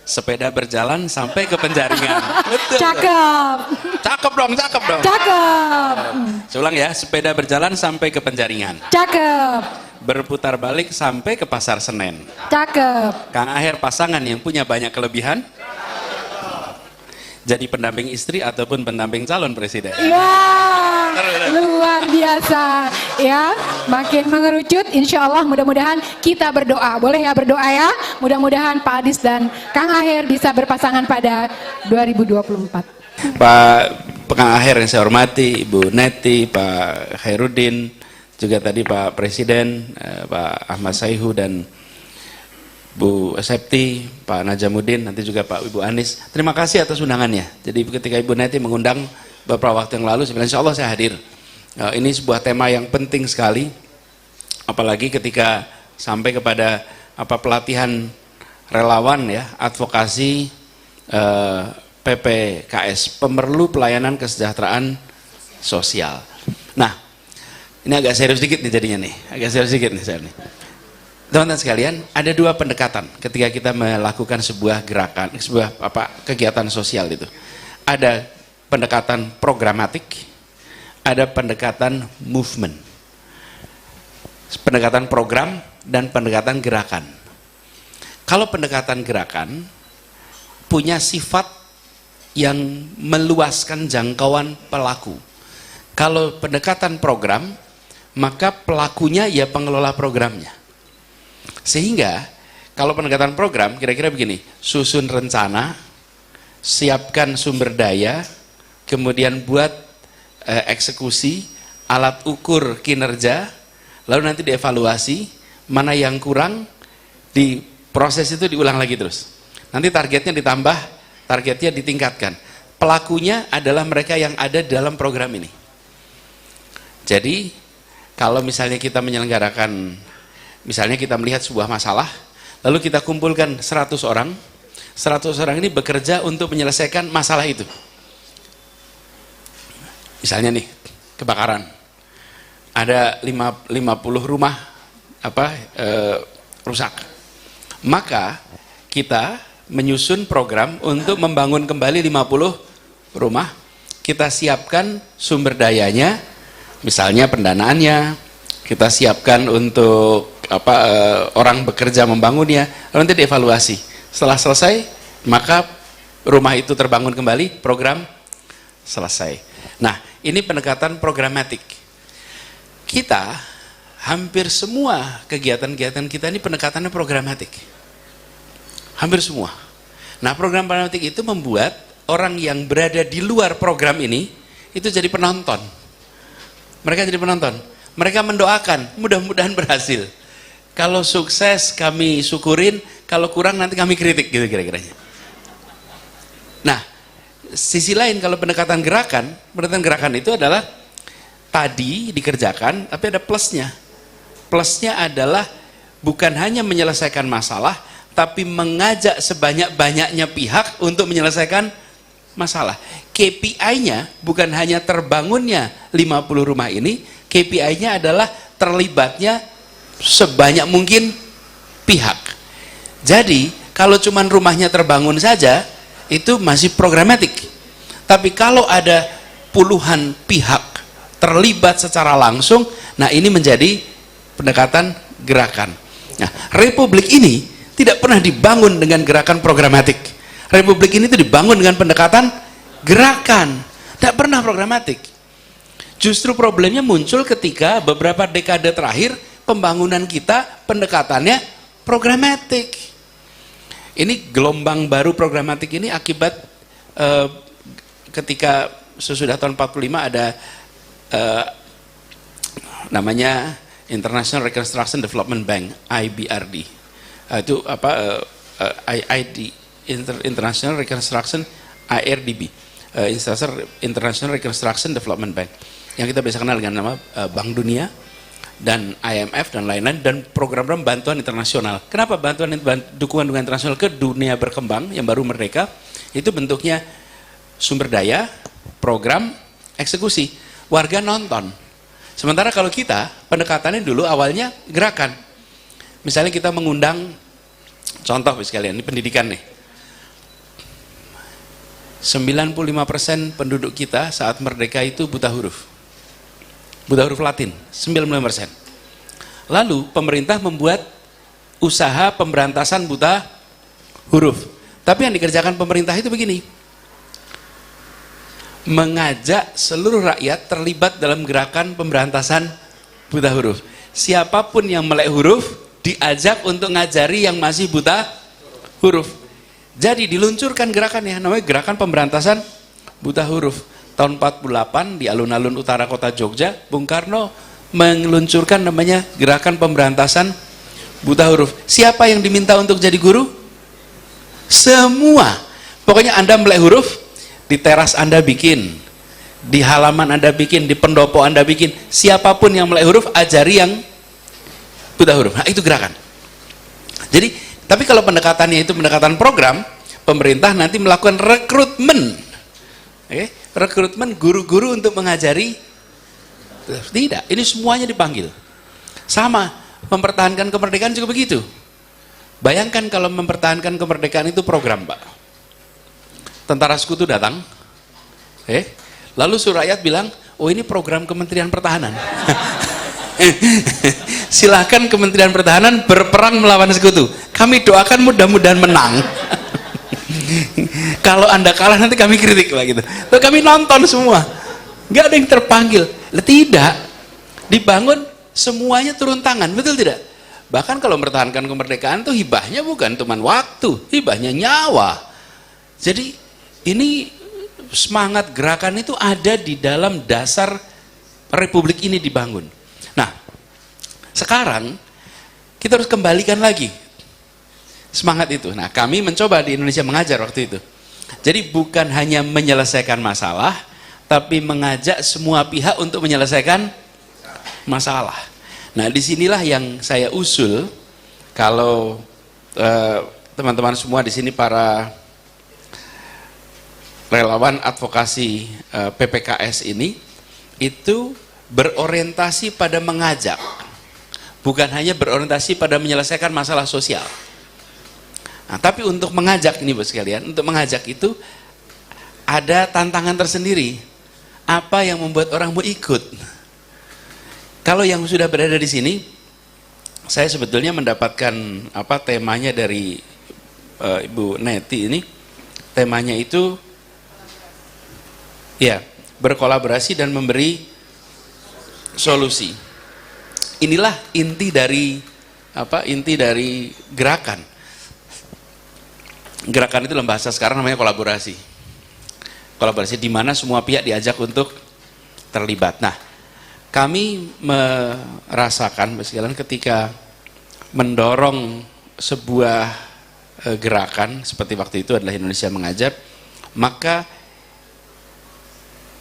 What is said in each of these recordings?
Sepeda berjalan sampai ke penjaringan. Betul. Cakep. Cakep dong, cakep dong. Cakep. Saya ulang ya, sepeda berjalan sampai ke penjaringan. Cakep. Berputar balik sampai ke Pasar Senen. Cakep. Kang Aher pasangan yang punya banyak kelebihan. Jadi pendamping istri ataupun pendamping calon presiden. Ya, luar biasa. Ya, makin mengerucut. Insya Allah mudah-mudahan kita berdoa. Boleh ya berdoa ya? Mudah-mudahan Pak Adis dan Kang Aher bisa berpasangan pada 2024. Pak Kang Aher yang saya hormati, Ibu Neti, Pak Khairuddin, juga tadi Pak Presiden, Pak Ahmad Saihu dan Bu Septi, Pak Najamuddin, nanti juga Pak Ibu Anis. Terima kasih atas undangannya. Jadi ketika Ibu Neti mengundang beberapa waktu yang lalu, sebenarnya insya Allah saya hadir. Ini sebuah tema yang penting sekali, apalagi ketika sampai kepada pelatihan relawan ya, advokasi PPKS, pemerlu pelayanan kesejahteraan sosial. Nah, ini agak serius sedikit nih jadinya nih, agak serius sedikit nih saya nih. Teman-teman sekalian, ada dua pendekatan ketika kita melakukan sebuah gerakan, sebuah kegiatan sosial itu. Ada pendekatan programatik, ada pendekatan movement. Pendekatan program dan pendekatan gerakan. Kalau pendekatan gerakan punya sifat yang meluaskan jangkauan pelaku. Kalau pendekatan program, maka pelakunya ya pengelola programnya. Sehingga kalau pendekatan program kira-kira begini, susun rencana, siapkan sumber daya, kemudian buat eksekusi, alat ukur kinerja, lalu nanti dievaluasi, mana yang kurang, di proses itu diulang lagi terus. Nanti targetnya ditambah, targetnya ditingkatkan. Pelakunya adalah mereka yang ada dalam program ini. Jadi kalau misalnya kita menyelenggarakan, misalnya kita melihat sebuah masalah, lalu kita kumpulkan 100 orang, 100 orang ini bekerja untuk menyelesaikan masalah itu. Misalnya nih, kebakaran. Ada 50 rumah rusak. Maka kita menyusun program untuk membangun kembali 50 rumah. Kita siapkan sumber dayanya, misalnya pendanaannya, kita siapkan untuk orang bekerja membangunnya, lalu nanti dievaluasi. Setelah selesai, maka rumah itu terbangun kembali, program selesai. Nah, ini pendekatan programatik. Kita hampir semua kegiatan-kegiatan kita ini pendekatannya programatik. Hampir semua. Nah, program programatik itu membuat orang yang berada di luar program ini itu jadi penonton. Mereka jadi penonton. Mereka mendoakan, mudah-mudahan berhasil. Kalau sukses kami syukurin, kalau kurang nanti kami kritik gitu kira-kiranya. Nah, sisi lain kalau pendekatan gerakan itu adalah tadi dikerjakan, tapi ada plusnya. Plusnya adalah bukan hanya menyelesaikan masalah, tapi mengajak sebanyak-banyaknya pihak untuk menyelesaikan masalah. KPI-nya bukan hanya terbangunnya 50 rumah ini, KPI-nya adalah terlibatnya sebanyak mungkin pihak. Jadi kalau cuman rumahnya terbangun saja itu masih programatik. Tapi kalau ada puluhan pihak terlibat secara langsung, nah ini menjadi pendekatan gerakan. Nah, republik ini tidak pernah dibangun dengan gerakan programatik. Republik ini itu dibangun dengan pendekatan gerakan, tidak pernah programatik. Justru problemnya muncul ketika beberapa dekade terakhir pembangunan kita pendekatannya programatik. Ini gelombang baru programatik ini akibat ketika sesudah tahun 45 ada namanya International Reconstruction Development Bank, IBRD. Itu International Reconstruction, IRDB, International Reconstruction Development Bank, yang kita biasa kenal dengan nama Bank Dunia dan IMF dan lain-lain, dan program-program bantuan internasional. Kenapa dukungan internasional ke dunia berkembang yang baru merdeka? Itu bentuknya sumber daya, program, eksekusi. Warga nonton. Sementara kalau kita pendekatannya dulu awalnya gerakan. Misalnya kita mengundang, contoh sekalian, ini pendidikan nih. 95% penduduk kita saat merdeka itu buta huruf. Buta huruf Latin, 95%. Lalu pemerintah membuat usaha pemberantasan buta huruf. Tapi yang dikerjakan pemerintah itu begini. Mengajak seluruh rakyat terlibat dalam gerakan pemberantasan buta huruf. Siapapun yang melek huruf diajak untuk ngajari yang masih buta huruf. Jadi diluncurkan gerakannya, namanya gerakan pemberantasan buta huruf. Tahun 48 di alun-alun utara kota Jogja, Bung Karno meluncurkan namanya gerakan pemberantasan buta huruf. Siapa yang diminta untuk jadi guru? Semua. Pokoknya Anda melek huruf, di teras Anda bikin, di halaman Anda bikin, di pendopo Anda bikin. Siapapun yang melek huruf, ajari yang buta huruf. Nah, itu gerakan. Jadi, tapi kalau pendekatannya itu pendekatan program, pemerintah nanti melakukan rekrutmen. Rekrutmen guru-guru untuk mengajari. Tidak, ini semuanya dipanggil. Sama, mempertahankan kemerdekaan juga begitu. Bayangkan kalau mempertahankan kemerdekaan itu program, Pak. Tentara Sekutu datang, lalu rakyat bilang, oh ini program Kementerian Pertahanan. Silahkan Kementerian Pertahanan berperang melawan Sekutu. Kami doakan mudah-mudahan menang. Kalau Anda kalah nanti kami kritik lah gitu. Tuh kami nonton semua. Nggak ada yang terpanggil. Tidak. Dibangun semuanya turun tangan, betul tidak? Bahkan kalau mempertahankan kemerdekaan itu hibahnya bukan cuma waktu, hibahnya nyawa. Jadi ini semangat gerakan itu ada di dalam dasar republik ini dibangun. Nah, sekarang kita harus kembalikan lagi semangat itu. Nah, kami mencoba di Indonesia Mengajar waktu itu. Jadi bukan hanya menyelesaikan masalah, tapi mengajak semua pihak untuk menyelesaikan masalah. Nah, disinilah yang saya usul, kalau teman-teman semua di sini para relawan advokasi PPKS ini, itu berorientasi pada mengajak, bukan hanya berorientasi pada menyelesaikan masalah sosial. Nah, tapi untuk mengajak ini Bapak sekalian, untuk mengajak itu ada tantangan tersendiri. Apa yang membuat orang mau ikut? Kalau yang sudah berada di sini, saya sebetulnya mendapatkan temanya dari Ibu Neti ini. Temanya itu ya, berkolaborasi dan memberi solusi. Inilah inti dari gerakan. Gerakan itu dalam bahasa sekarang namanya kolaborasi. Kolaborasi di mana semua pihak diajak untuk terlibat. Nah, kami merasakan sekalian ketika mendorong sebuah gerakan seperti waktu itu adalah Indonesia Mengajar, maka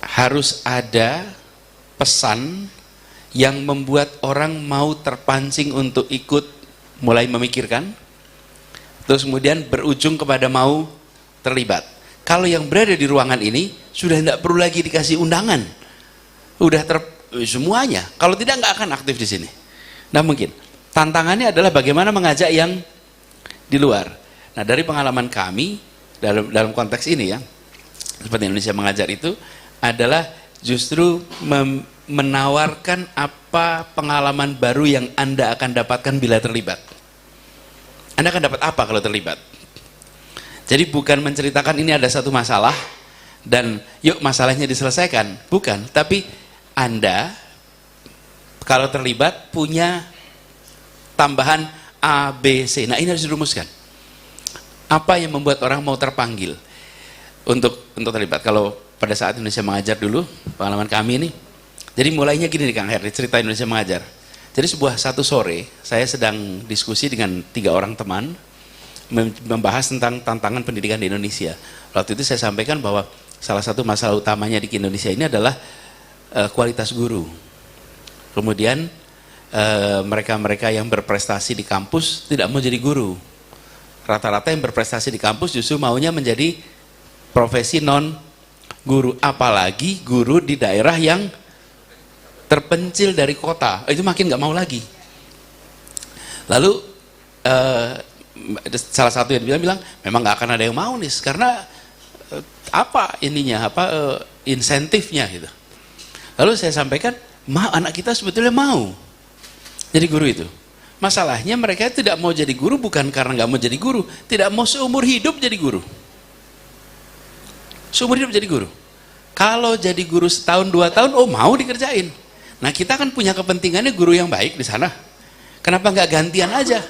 harus ada pesan yang membuat orang mau terpancing untuk ikut mulai memikirkan, terus kemudian berujung kepada mau terlibat. Kalau yang berada di ruangan ini sudah tidak perlu lagi dikasih undangan, udah semuanya. Kalau tidak nggak akan aktif di sini. Nah, mungkin tantangannya adalah bagaimana mengajak yang di luar. Nah, dari pengalaman kami dalam konteks ini ya, seperti Indonesia Mengajar itu adalah justru menawarkan apa pengalaman baru yang Anda akan dapatkan bila terlibat. Anda akan dapat apa kalau terlibat? Jadi bukan menceritakan ini ada satu masalah dan yuk masalahnya diselesaikan, bukan. Tapi Anda kalau terlibat punya tambahan A, B, C. Nah, ini harus dirumuskan. Apa yang membuat orang mau terpanggil untuk terlibat? Kalau pada saat Indonesia Mengajar dulu, pengalaman kami ini, jadi mulainya gini nih Kang Heri, cerita Indonesia Mengajar. Jadi satu sore, saya sedang diskusi dengan 3 orang teman, membahas tentang tantangan pendidikan di Indonesia. Waktu itu saya sampaikan bahwa salah satu masalah utamanya di Indonesia ini adalah kualitas guru. Kemudian mereka-mereka yang berprestasi di kampus tidak mau jadi guru. Rata-rata yang berprestasi di kampus justru maunya menjadi profesi non guru, apalagi guru di daerah yang terpencil dari kota, itu makin nggak mau lagi. Lalu salah satu yang bilang memang nggak akan ada yang mau nih, karena apa ininya, insentifnya gitu. Lalu saya sampaikan, anak kita sebetulnya mau jadi guru itu. Masalahnya mereka tidak mau jadi guru bukan karena nggak mau jadi guru, tidak mau seumur hidup jadi guru. Seumur hidup jadi guru. Kalau jadi guru setahun 2 tahun, mau dikerjain. Nah kita kan punya kepentingannya guru yang baik di sana. Kenapa nggak gantian aja?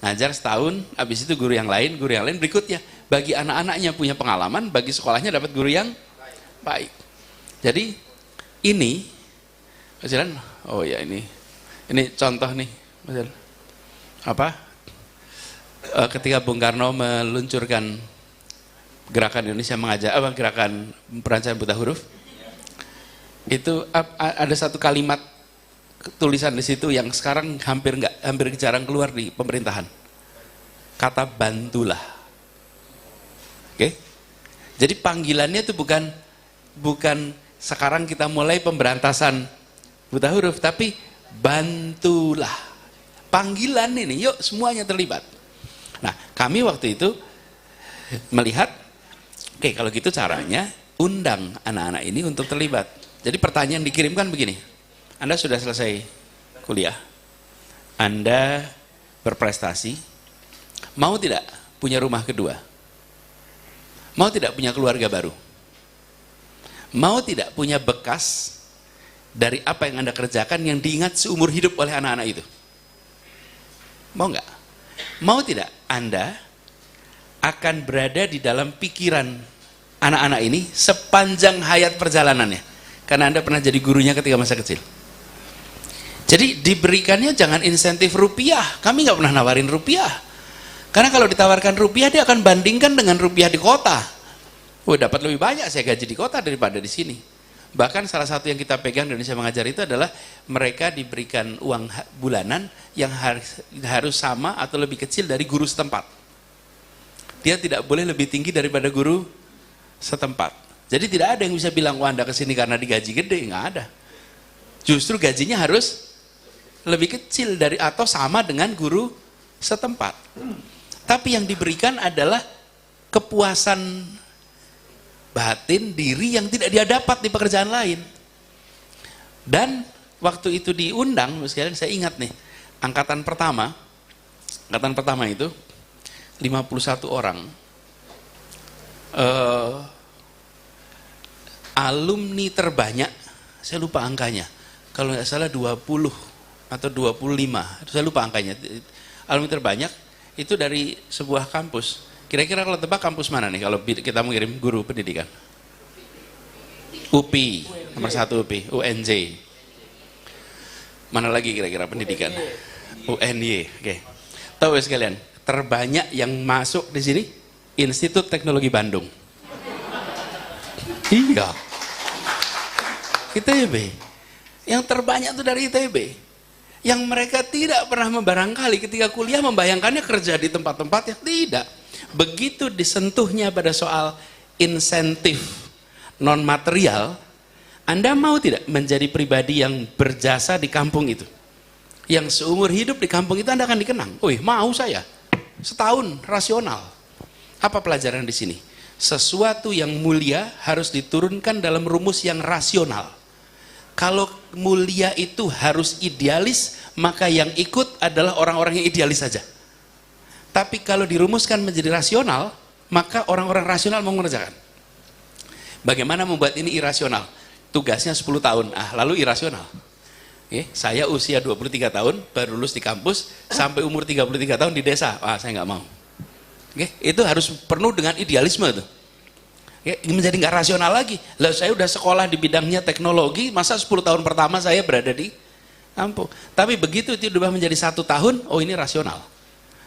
Ngajar setahun, habis itu guru yang lain berikutnya. Bagi anak-anaknya punya pengalaman, bagi sekolahnya dapat guru yang baik. Jadi ini, Mas Jalan, ini contoh nih, Mas Jalan. Ketika Bung Karno meluncurkan gerakan Indonesia mengajar, gerakan perancangan buta huruf, itu ada satu kalimat tulisan di situ yang sekarang hampir jarang keluar di pemerintahan. Kata bantulah. Oke? Jadi panggilannya itu bukan sekarang kita mulai pemberantasan buta huruf, tapi bantulah. Panggilan ini, yuk semuanya terlibat. Nah, kami waktu itu melihat, oke, kalau gitu caranya undang anak-anak ini untuk terlibat. Jadi pertanyaan dikirimkan begini, Anda sudah selesai kuliah, Anda berprestasi, mau tidak punya rumah kedua? Mau tidak punya keluarga baru? Mau tidak punya bekas dari apa yang Anda kerjakan yang diingat seumur hidup oleh anak-anak itu? Mau nggak? Mau tidak Anda akan berada di dalam pikiran anak-anak ini sepanjang hayat perjalanannya? Karena Anda pernah jadi gurunya ketika masa kecil. Jadi diberikannya jangan insentif rupiah. Kami nggak pernah nawarin rupiah. Karena kalau ditawarkan rupiah, dia akan bandingkan dengan rupiah di kota. Dapat lebih banyak saya gaji di kota daripada di sini. Bahkan salah satu yang kita pegang di Indonesia Mengajar itu adalah mereka diberikan uang bulanan yang harus sama atau lebih kecil dari guru setempat. Dia tidak boleh lebih tinggi daripada guru setempat. Jadi tidak ada yang bisa bilang, Anda kesini karena digaji gede, nggak ada. Justru gajinya harus lebih kecil dari atau sama dengan guru setempat. Tapi yang diberikan adalah kepuasan batin diri yang tidak dia dapat di pekerjaan lain. Dan waktu itu diundang, sekalian saya ingat nih, angkatan pertama itu 51 orang. Alumni terbanyak, saya lupa angkanya, kalau nggak salah 20 atau 25, saya lupa angkanya. Alumni terbanyak itu dari sebuah kampus. Kira-kira kalau tebak kampus mana nih kalau kita mengirim guru pendidikan? UPI, nomor 1 UPI, UNJ. Mana lagi kira-kira pendidikan? UNY. Oke. Tahu ya sekalian, terbanyak yang masuk di sini Institut Teknologi Bandung. Iya. ITB. Yang terbanyak itu dari ITB. Yang mereka tidak pernah membarangkali ketika kuliah membayangkannya kerja di tempat-tempat yang tidak. Begitu disentuhnya pada soal insentif non material, Anda mau tidak menjadi pribadi yang berjasa di kampung itu? Yang seumur hidup di kampung itu Anda akan dikenang. Mau saya. Setahun rasional. Apa pelajaran di sini? Sesuatu yang mulia harus diturunkan dalam rumus yang rasional. Kalau mulia itu harus idealis, maka yang ikut adalah orang-orang yang idealis saja. Tapi kalau dirumuskan menjadi rasional, maka orang-orang rasional mau mengerjakan. Bagaimana membuat ini irasional? Tugasnya 10 tahun, lalu irasional. Saya usia 23 tahun, baru lulus di kampus, sampai umur 33 tahun di desa. Saya nggak mau. Itu harus penuh dengan idealisme tuh. Menjadi nggak rasional lagi. Lalu saya udah sekolah di bidangnya teknologi, masa 10 tahun pertama saya berada di kampung. Tapi begitu itu berubah menjadi 1 tahun, ini rasional.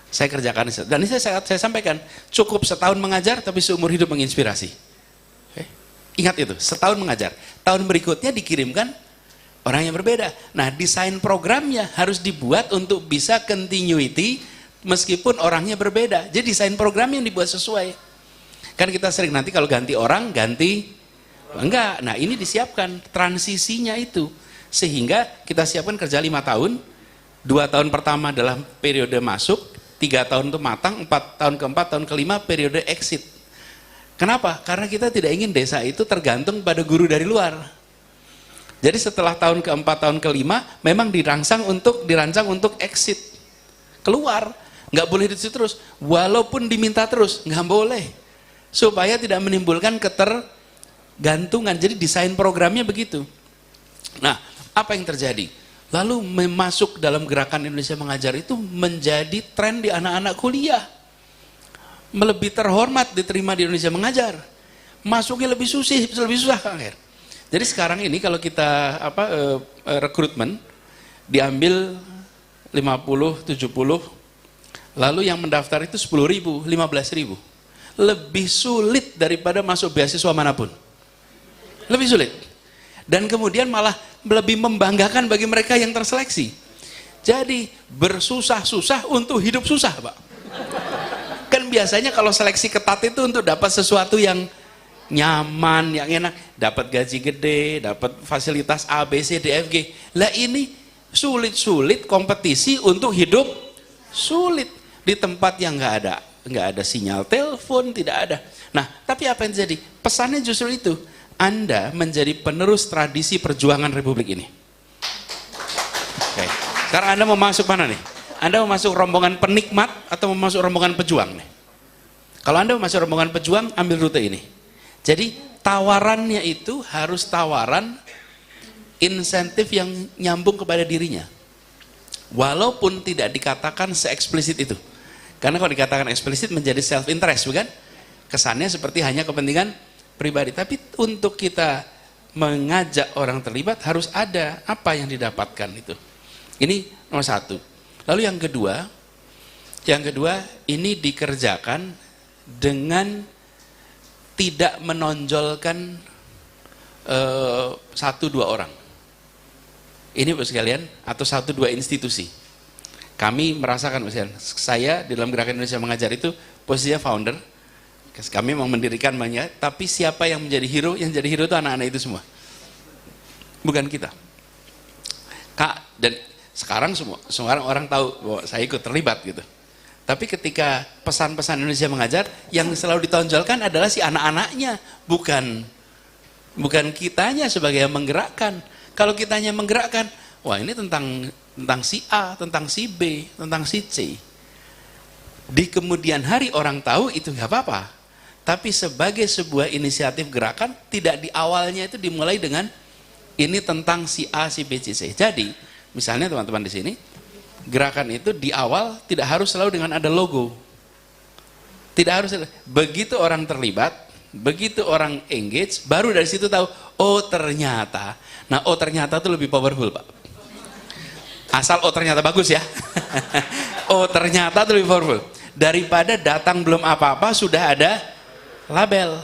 Saya kerjakan, dan ini saya sampaikan, cukup setahun mengajar tapi seumur hidup menginspirasi. Ingat itu, setahun mengajar, tahun berikutnya dikirimkan orang yang berbeda. Nah, desain programnya harus dibuat untuk bisa continuity meskipun orangnya berbeda. Jadi desain program yang dibuat sesuai. Kan kita sering nanti kalau ganti orang, enggak. Nah, ini disiapkan transisinya itu, sehingga kita siapkan kerja 5 tahun, 2 tahun pertama adalah periode masuk, 3 tahun itu matang, 4 tahun keempat, tahun kelima periode exit. Kenapa? Karena kita tidak ingin desa itu tergantung pada guru dari luar. Jadi setelah tahun keempat, tahun kelima, memang dirancang untuk exit, keluar, nggak boleh di situ terus. Walaupun diminta terus, nggak boleh, supaya tidak menimbulkan ketergantungan. Jadi desain programnya begitu. Nah, apa yang terjadi? Lalu masuk dalam gerakan Indonesia Mengajar itu menjadi tren di anak-anak kuliah. Lebih terhormat diterima di Indonesia Mengajar, masuknya lebih susah Kang Her. Jadi sekarang ini kalau kita rekrutmen diambil 50, 70, lalu yang mendaftar itu 10.000, 15.000, lebih sulit daripada masuk beasiswa manapun, lebih sulit. Dan kemudian malah lebih membanggakan bagi mereka yang terseleksi. Jadi bersusah-susah untuk hidup susah, Pak. Kan biasanya kalau seleksi ketat itu untuk dapat sesuatu yang nyaman, yang enak, dapat gaji gede, dapat fasilitas A, B, C, D, F, G. Lah ini sulit-sulit kompetisi untuk hidup sulit di tempat yang nggak ada sinyal telepon, tidak ada. Nah, tapi apa yang terjadi? Pesannya justru itu, Anda menjadi penerus tradisi perjuangan Republik ini. Oke. Sekarang Anda mau masuk mana nih? Anda mau masuk rombongan penikmat atau mau masuk rombongan pejuang nih? Kalau Anda mau masuk rombongan pejuang, ambil rute ini. Jadi tawarannya itu harus tawaran insentif yang nyambung kepada dirinya. Walaupun tidak dikatakan se-eksplisit itu. Karena kalau dikatakan eksplisit menjadi self interest, bukan? Kesannya seperti hanya kepentingan pribadi. Tapi untuk kita mengajak orang terlibat harus ada apa yang didapatkan itu. Ini nomor satu. Lalu yang kedua ini dikerjakan dengan tidak menonjolkan 1-2 orang. Ini Bapak sekalian, atau 1-2 institusi. Kami merasakan, misalnya, saya di dalam Gerakan Indonesia Mengajar itu posisinya founder. Kami mau mendirikan banyak, tapi siapa yang menjadi hero? Yang jadi hero itu anak-anak itu semua. Bukan kita. Dan sekarang semua orang tahu bahwa saya ikut terlibat gitu. Tapi ketika pesan-pesan Indonesia Mengajar, yang selalu ditonjolkan adalah si anak-anaknya, bukan kitanya sebagai yang menggerakkan. Kalau kitanya menggerakkan, wah ini tentang si A, tentang si B, tentang si C. Di kemudian hari orang tahu itu nggak apa-apa. Tapi sebagai sebuah inisiatif gerakan, tidak di awalnya itu dimulai dengan ini tentang si A, si B, si C. Jadi, misalnya teman-teman di sini, gerakan itu di awal tidak harus selalu dengan ada logo. Tidak harus, begitu orang terlibat, begitu orang engage, baru dari situ tahu, oh ternyata. Nah, oh ternyata itu lebih powerful, Pak. Asal oh ternyata bagus ya. Oh ternyata itu lebih powerful. Daripada datang belum apa-apa, sudah ada label.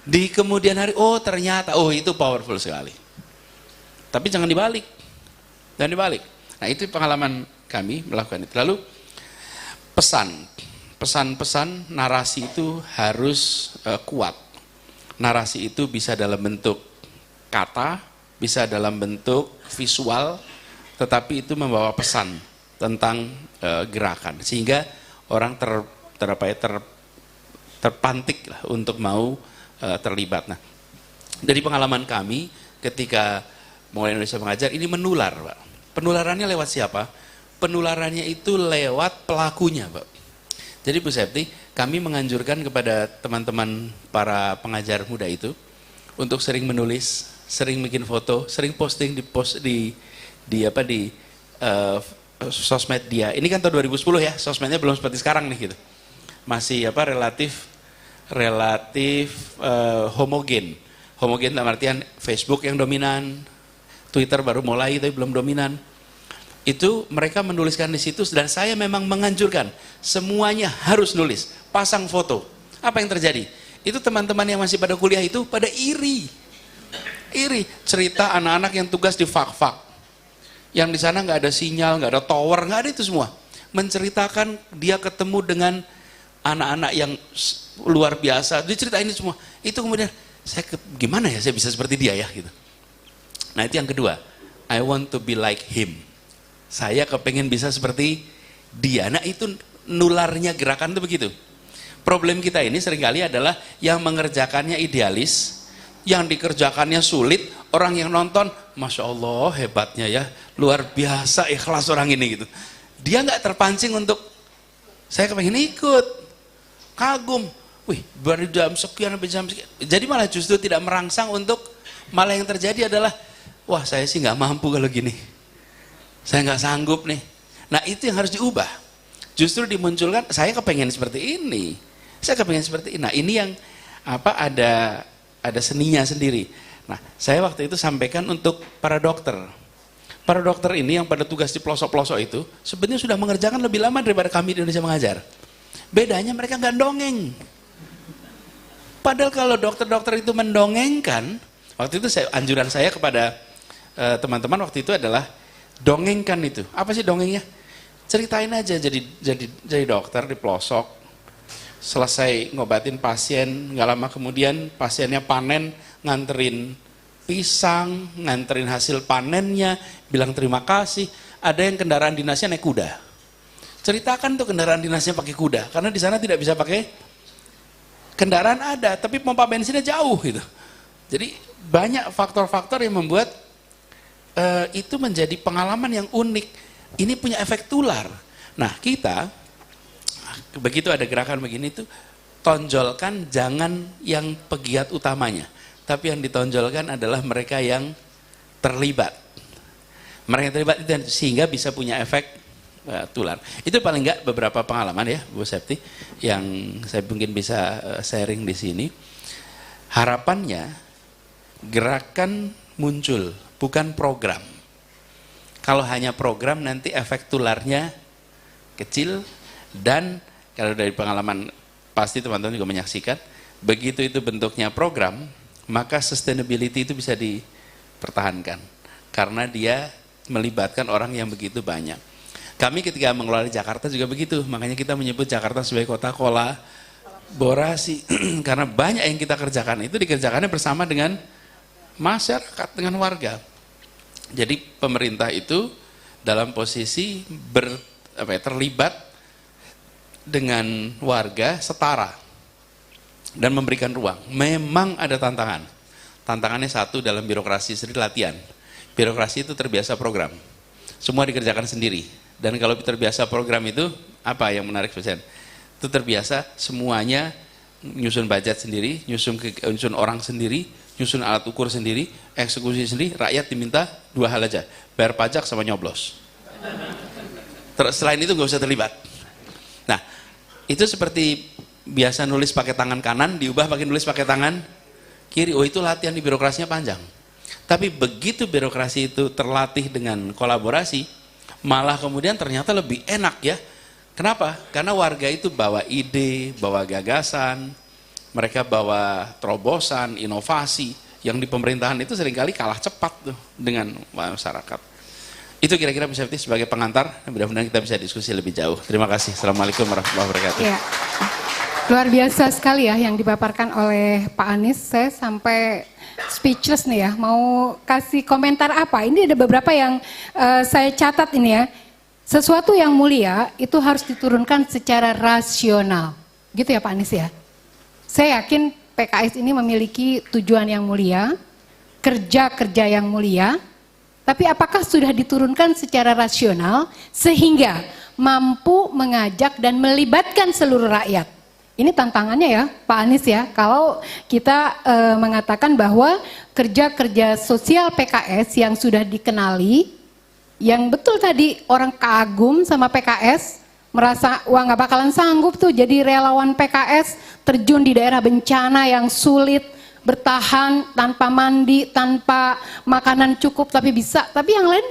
Di kemudian hari, oh ternyata, oh itu powerful sekali. Tapi jangan dibalik. Jangan dibalik. Nah itu pengalaman kami melakukan itu. Lalu pesan-pesan narasi itu harus kuat. Narasi itu bisa dalam bentuk kata, bisa dalam bentuk visual, tetapi itu membawa pesan tentang gerakan, sehingga orang terpantik lah untuk mau terlibat. Nah, dari pengalaman kami ketika mulai Indonesia Mengajar ini menular, Pak. Penularannya lewat siapa? Penularannya itu lewat pelakunya, Pak. Jadi Bu Septi, kami menganjurkan kepada teman-teman para pengajar muda itu untuk sering menulis, sering bikin foto, sering posting di sosmed dia. Ini kan tahun 2010 ya, sosmednya belum seperti sekarang nih gitu. Masih relatif homogen. Homogen dalam artian Facebook yang dominan, Twitter baru mulai tapi belum dominan. Itu mereka menuliskan di situ dan saya memang menganjurkan semuanya harus nulis, pasang foto. Apa yang terjadi? Itu teman-teman yang masih pada kuliah itu pada iri. Cerita anak-anak yang tugas di fak-fak. Yang di sana nggak ada sinyal, nggak ada tower, nggak ada itu semua. Menceritakan dia ketemu dengan anak-anak yang luar biasa, diceritain ini semua. Itu kemudian gimana ya saya bisa seperti dia ya gitu. Nah itu yang kedua, I want to be like him. Saya kepengen bisa seperti dia. Nah itu nularnya gerakan itu begitu. Problem kita ini seringkali adalah yang mengerjakannya idealis, yang dikerjakannya sulit, orang yang nonton, Masya Allah hebatnya ya, luar biasa ikhlas orang ini gitu. Dia nggak terpancing untuk, saya kepengen ikut, kagum, wih baru jam sekian sampai jam sekian. Jadi malah justru tidak merangsang untuk, malah yang terjadi adalah, wah saya sih nggak mampu kalau gini, saya nggak sanggup nih. Nah itu yang harus diubah. Justru dimunculkan, saya kepengen seperti ini, saya kepengen seperti ini. Nah ini yang ada seninya sendiri. Nah saya waktu itu sampaikan untuk para dokter. Para dokter ini yang pada tugas di pelosok-pelosok itu sebenarnya sudah mengerjakan lebih lama daripada kami di Indonesia Mengajar. Bedanya mereka nggak dongeng. Padahal kalau dokter-dokter itu mendongengkan, waktu itu anjuran saya kepada teman-teman waktu itu adalah dongengkan itu. Apa sih dongengnya? Ceritain aja jadi dokter di pelosok, selesai ngobatin pasien, nggak lama kemudian pasiennya panen, nganterin pisang, nganterin hasil panennya, bilang terima kasih. Ada yang kendaraan dinasnya naik kuda. Ceritakan tuh kendaraan dinasnya pakai kuda, karena di sana tidak bisa pakai kendaraan ada, tapi pompa bensinnya jauh gitu. Jadi banyak faktor-faktor yang membuat itu menjadi pengalaman yang unik. Ini punya efek tular. Nah kita, begitu ada gerakan begini tuh, tonjolkan jangan yang pegiat utamanya, tapi yang ditonjolkan adalah mereka yang terlibat. Mereka yang terlibat itu sehingga bisa punya efek tular. Itu paling enggak beberapa pengalaman ya Bu Septi yang saya mungkin bisa sharing di sini. Harapannya gerakan muncul, bukan program. Kalau hanya program nanti efek tularnya kecil, dan kalau dari pengalaman pasti teman-teman juga menyaksikan, begitu itu bentuknya program, maka sustainability itu bisa dipertahankan karena dia melibatkan orang yang begitu banyak. Kami ketika mengelola di Jakarta juga begitu, makanya kita menyebut Jakarta sebagai kota kolaborasi karena banyak yang kita kerjakan itu dikerjakannya bersama dengan masyarakat, dengan warga. Jadi pemerintah itu dalam posisi terlibat dengan warga setara dan memberikan ruang. Memang ada tantangan. Tantangannya satu, dalam birokrasi sendiri latihan. Birokrasi itu terbiasa program. Semua dikerjakan sendiri. Dan kalau terbiasa program itu, apa yang menarik Presiden? Itu terbiasa semuanya nyusun budget sendiri, nyusun orang sendiri, nyusun alat ukur sendiri, eksekusi sendiri, rakyat diminta 2 hal aja, bayar pajak sama nyoblos. Selain itu nggak usah terlibat. Nah, itu seperti biasa nulis pakai tangan kanan, diubah pakai nulis pakai tangan kiri. Oh itu latihan di birokrasinya panjang. Tapi begitu birokrasi itu terlatih dengan kolaborasi, malah kemudian ternyata lebih enak ya. Kenapa? Karena warga itu bawa ide, bawa gagasan, mereka bawa terobosan, inovasi, yang di pemerintahan itu seringkali kalah cepat tuh dengan masyarakat. Itu kira-kira bisa sebagai pengantar, mudah-mudahan kita bisa diskusi lebih jauh. Terima kasih. Assalamualaikum warahmatullahi wabarakatuh. Ya. Luar biasa sekali ya yang dipaparkan oleh Pak Anies. Saya sampai speechless nih ya, mau kasih komentar apa. Ini ada beberapa yang saya catat ini ya. Sesuatu yang mulia itu harus diturunkan secara rasional. Gitu ya Pak Anies ya. Saya yakin PKS ini memiliki tujuan yang mulia, kerja-kerja yang mulia, tapi apakah sudah diturunkan secara rasional sehingga mampu mengajak dan melibatkan seluruh rakyat? Ini tantangannya ya Pak Anies ya, kalau kita mengatakan bahwa kerja-kerja sosial PKS yang sudah dikenali, yang betul tadi orang kagum sama PKS, merasa wah nggak bakalan sanggup tuh jadi relawan PKS, terjun di daerah bencana yang sulit, bertahan tanpa mandi, tanpa makanan cukup tapi bisa, tapi yang lain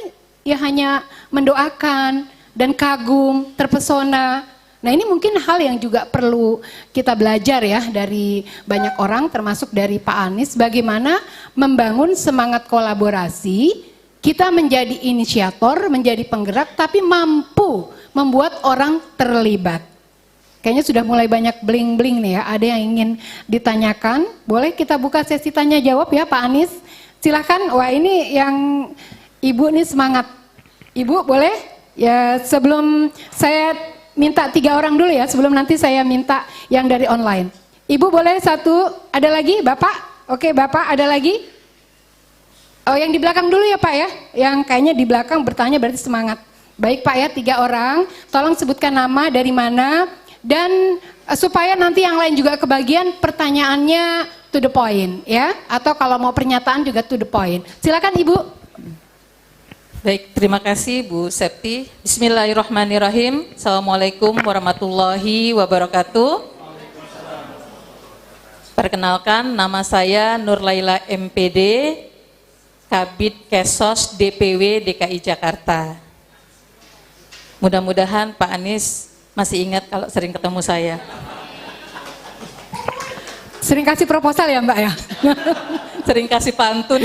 ya hanya mendoakan dan kagum, terpesona. Nah ini mungkin hal yang juga perlu kita belajar ya dari banyak orang termasuk dari Pak Anies, bagaimana membangun semangat kolaborasi, kita menjadi inisiator, menjadi penggerak tapi mampu membuat orang terlibat. Kayaknya sudah mulai banyak bling-bling nih ya, ada yang ingin ditanyakan, boleh kita buka sesi tanya jawab ya Pak Anies, silahkan. Wah ini yang Ibu nih semangat, Ibu boleh? Ya sebelum saya minta 3 orang dulu ya, sebelum nanti saya minta yang dari online. Ibu boleh satu, ada lagi Bapak? Oke Bapak, ada lagi? Oh yang di belakang dulu ya Pak ya, yang kayaknya di belakang bertanya berarti semangat. Baik Pak ya, 3 orang, tolong sebutkan nama, dari mana, dan supaya nanti yang lain juga kebagian pertanyaannya to the point ya, atau kalau mau pernyataan juga to the point. Silakan Ibu. Baik, terima kasih Bu Septi. Bismillahirrahmanirrahim. Assalamualaikum warahmatullahi wabarakatuh. Perkenalkan, nama saya Nur Laila MPD, Kabid Kesos DPW DKI Jakarta. Mudah-mudahan Pak Anies masih ingat kalau sering ketemu saya. Sering kasih proposal ya Mbak ya? Sering kasih pantun.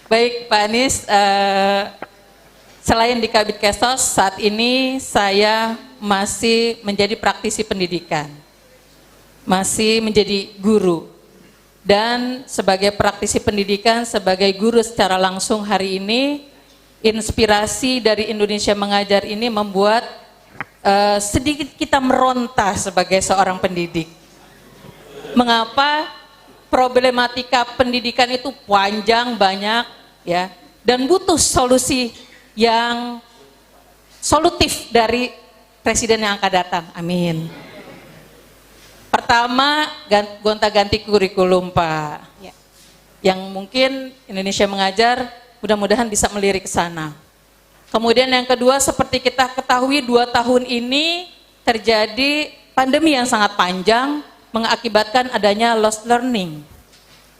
Baik Pak Anies, selain di Kabid Kesos, saat ini saya masih menjadi praktisi pendidikan, masih menjadi guru, dan sebagai praktisi pendidikan, sebagai guru secara langsung hari ini, inspirasi dari Indonesia Mengajar ini membuat sedikit kita meronta sebagai seorang pendidik. Mengapa? Problematika pendidikan itu panjang, banyak ya, dan butuh solusi yang solutif dari presiden yang akan datang. Amin. Pertama, gonta-ganti kurikulum Pak. Ya. Yang mungkin Indonesia Mengajar mudah-mudahan bisa melirik ke sana. Kemudian yang kedua, seperti kita ketahui 2 tahun ini terjadi pandemi yang sangat panjang, mengakibatkan adanya lost learning.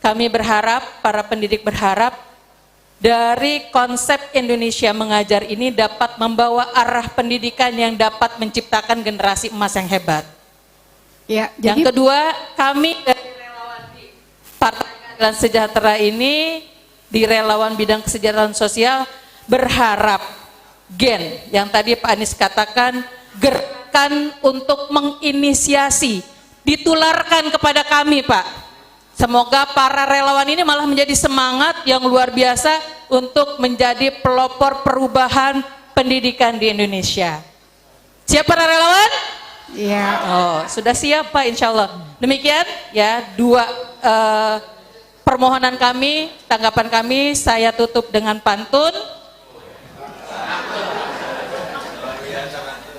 Kami berharap, para pendidik berharap, dari konsep Indonesia Mengajar ini dapat membawa arah pendidikan yang dapat menciptakan generasi emas yang hebat. Ya, yang kedua, kami dari relawan di Partai Keadilan Sejahtera ini, di relawan bidang kesejahteraan sosial, berharap gen, yang tadi Pak Anies katakan, gerakan untuk menginisiasi, ditularkan kepada kami Pak. Semoga para relawan ini malah menjadi semangat yang luar biasa untuk menjadi pelopor perubahan pendidikan di Indonesia. Siap para relawan? Iya. Oh, sudah siap Pak, insya Allah. Demikian ya, 2 permohonan kami, tanggapan kami, saya tutup dengan pantun.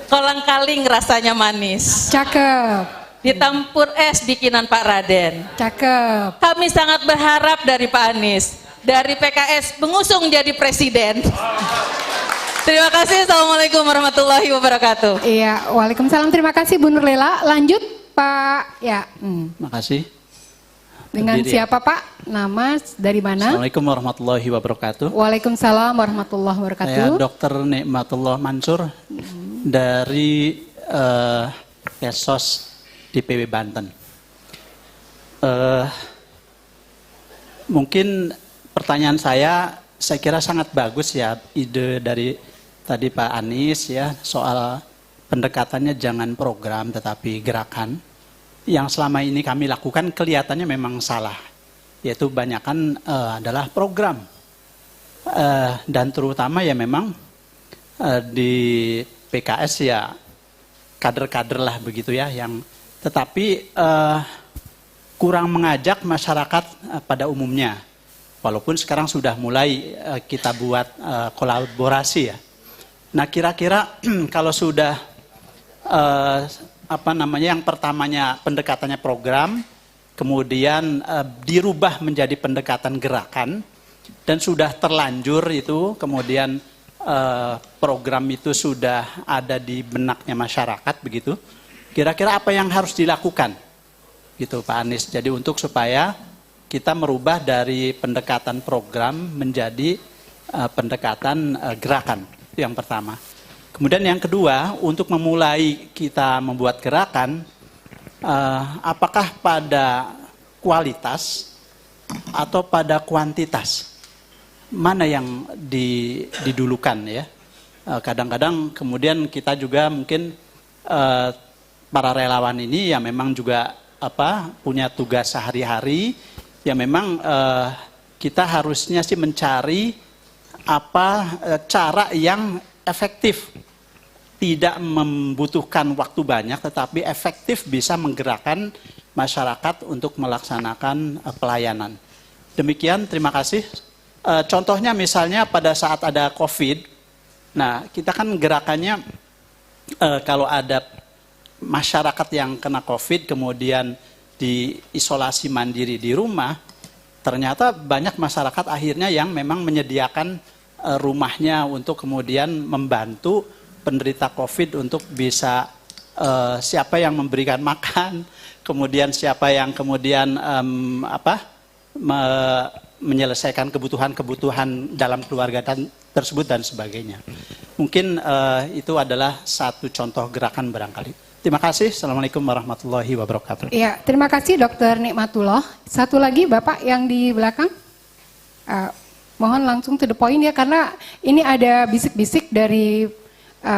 Kolang-kaling rasanya manis. Cakep. Ditampur es bikinan Pak Raden. Cakep. Kami sangat berharap dari Pak Anies, dari PKS mengusung jadi presiden. Terima kasih. Assalamualaikum warahmatullahi wabarakatuh. Iya, waalaikumsalam. Terima kasih Bu Nur Laila. Lanjut Pak. Ya. Makasih. Dengan Berdiri, siapa Pak? Nama dari mana? Assalamualaikum warahmatullahi wabarakatuh. Waalaikumsalam warahmatullahi wabarakatuh. Saya Dr. Nikmatullah Mansur dari Kesos DPW Banten. Mungkin pertanyaan saya kira sangat bagus ya, ide dari tadi Pak Anies ya, soal pendekatannya jangan program tetapi gerakan. Yang selama ini kami lakukan kelihatannya memang salah, yaitu banyakan adalah program. Dan terutama ya memang di PKS ya kader-kader lah begitu ya, yang tetapi kurang mengajak masyarakat pada umumnya. Walaupun sekarang sudah mulai kita buat kolaborasi ya. Nah kira-kira kalau sudah yang pertamanya pendekatannya program, kemudian dirubah menjadi pendekatan gerakan, dan sudah terlanjur itu, kemudian program itu sudah ada di benaknya masyarakat begitu. Kira-kira apa yang harus dilakukan, gitu Pak Anies? Jadi untuk supaya kita merubah dari pendekatan program menjadi pendekatan gerakan, itu yang pertama. Kemudian yang kedua, untuk memulai kita membuat gerakan, apakah pada kualitas atau pada kuantitas? Mana yang didulukan ya? Kadang-kadang kemudian kita juga mungkin para relawan ini ya memang juga punya tugas sehari-hari, ya memang kita harusnya sih mencari cara yang efektif tidak membutuhkan waktu banyak, tetapi efektif bisa menggerakkan masyarakat untuk melaksanakan pelayanan. Demikian, terima kasih. Contohnya misalnya pada saat ada COVID, nah kita kan gerakannya kalau ada masyarakat yang kena COVID kemudian diisolasi mandiri di rumah, ternyata banyak masyarakat akhirnya yang memang menyediakan rumahnya untuk kemudian membantu penderita COVID untuk bisa siapa yang memberikan makan, kemudian siapa yang kemudian menyelesaikan kebutuhan-kebutuhan dalam keluarga tersebut dan sebagainya. Mungkin itu adalah satu contoh gerakan barangkali. Terima kasih. Assalamualaikum warahmatullahi wabarakatuh. Ya, terima kasih Dokter Nikmatullah. Satu lagi Bapak yang di belakang. Mohon langsung to the point ya, karena ini ada bisik-bisik dari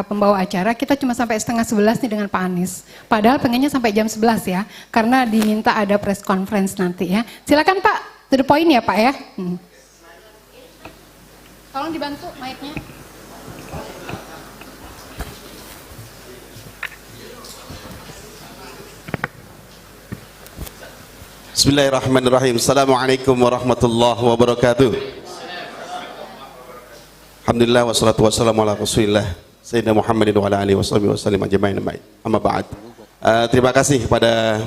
pembawa acara. Kita cuma sampai 10:30 nih dengan Pak Anies. Padahal pengennya sampai jam 11 ya, karena diminta ada press conference nanti ya. Silakan Pak, to the point ya Pak ya. Tolong dibantu mic-nya. Bismillahirrahmanirrahim. Assalamualaikum warahmatullahi wabarakatuh. Alhamdulillah wassalatu wassalamu ala Rasulillah Sayyidina Muhammadin wa ala alihi washabihi wasallam ajma'in. Amma ba'd. Terima kasih kepada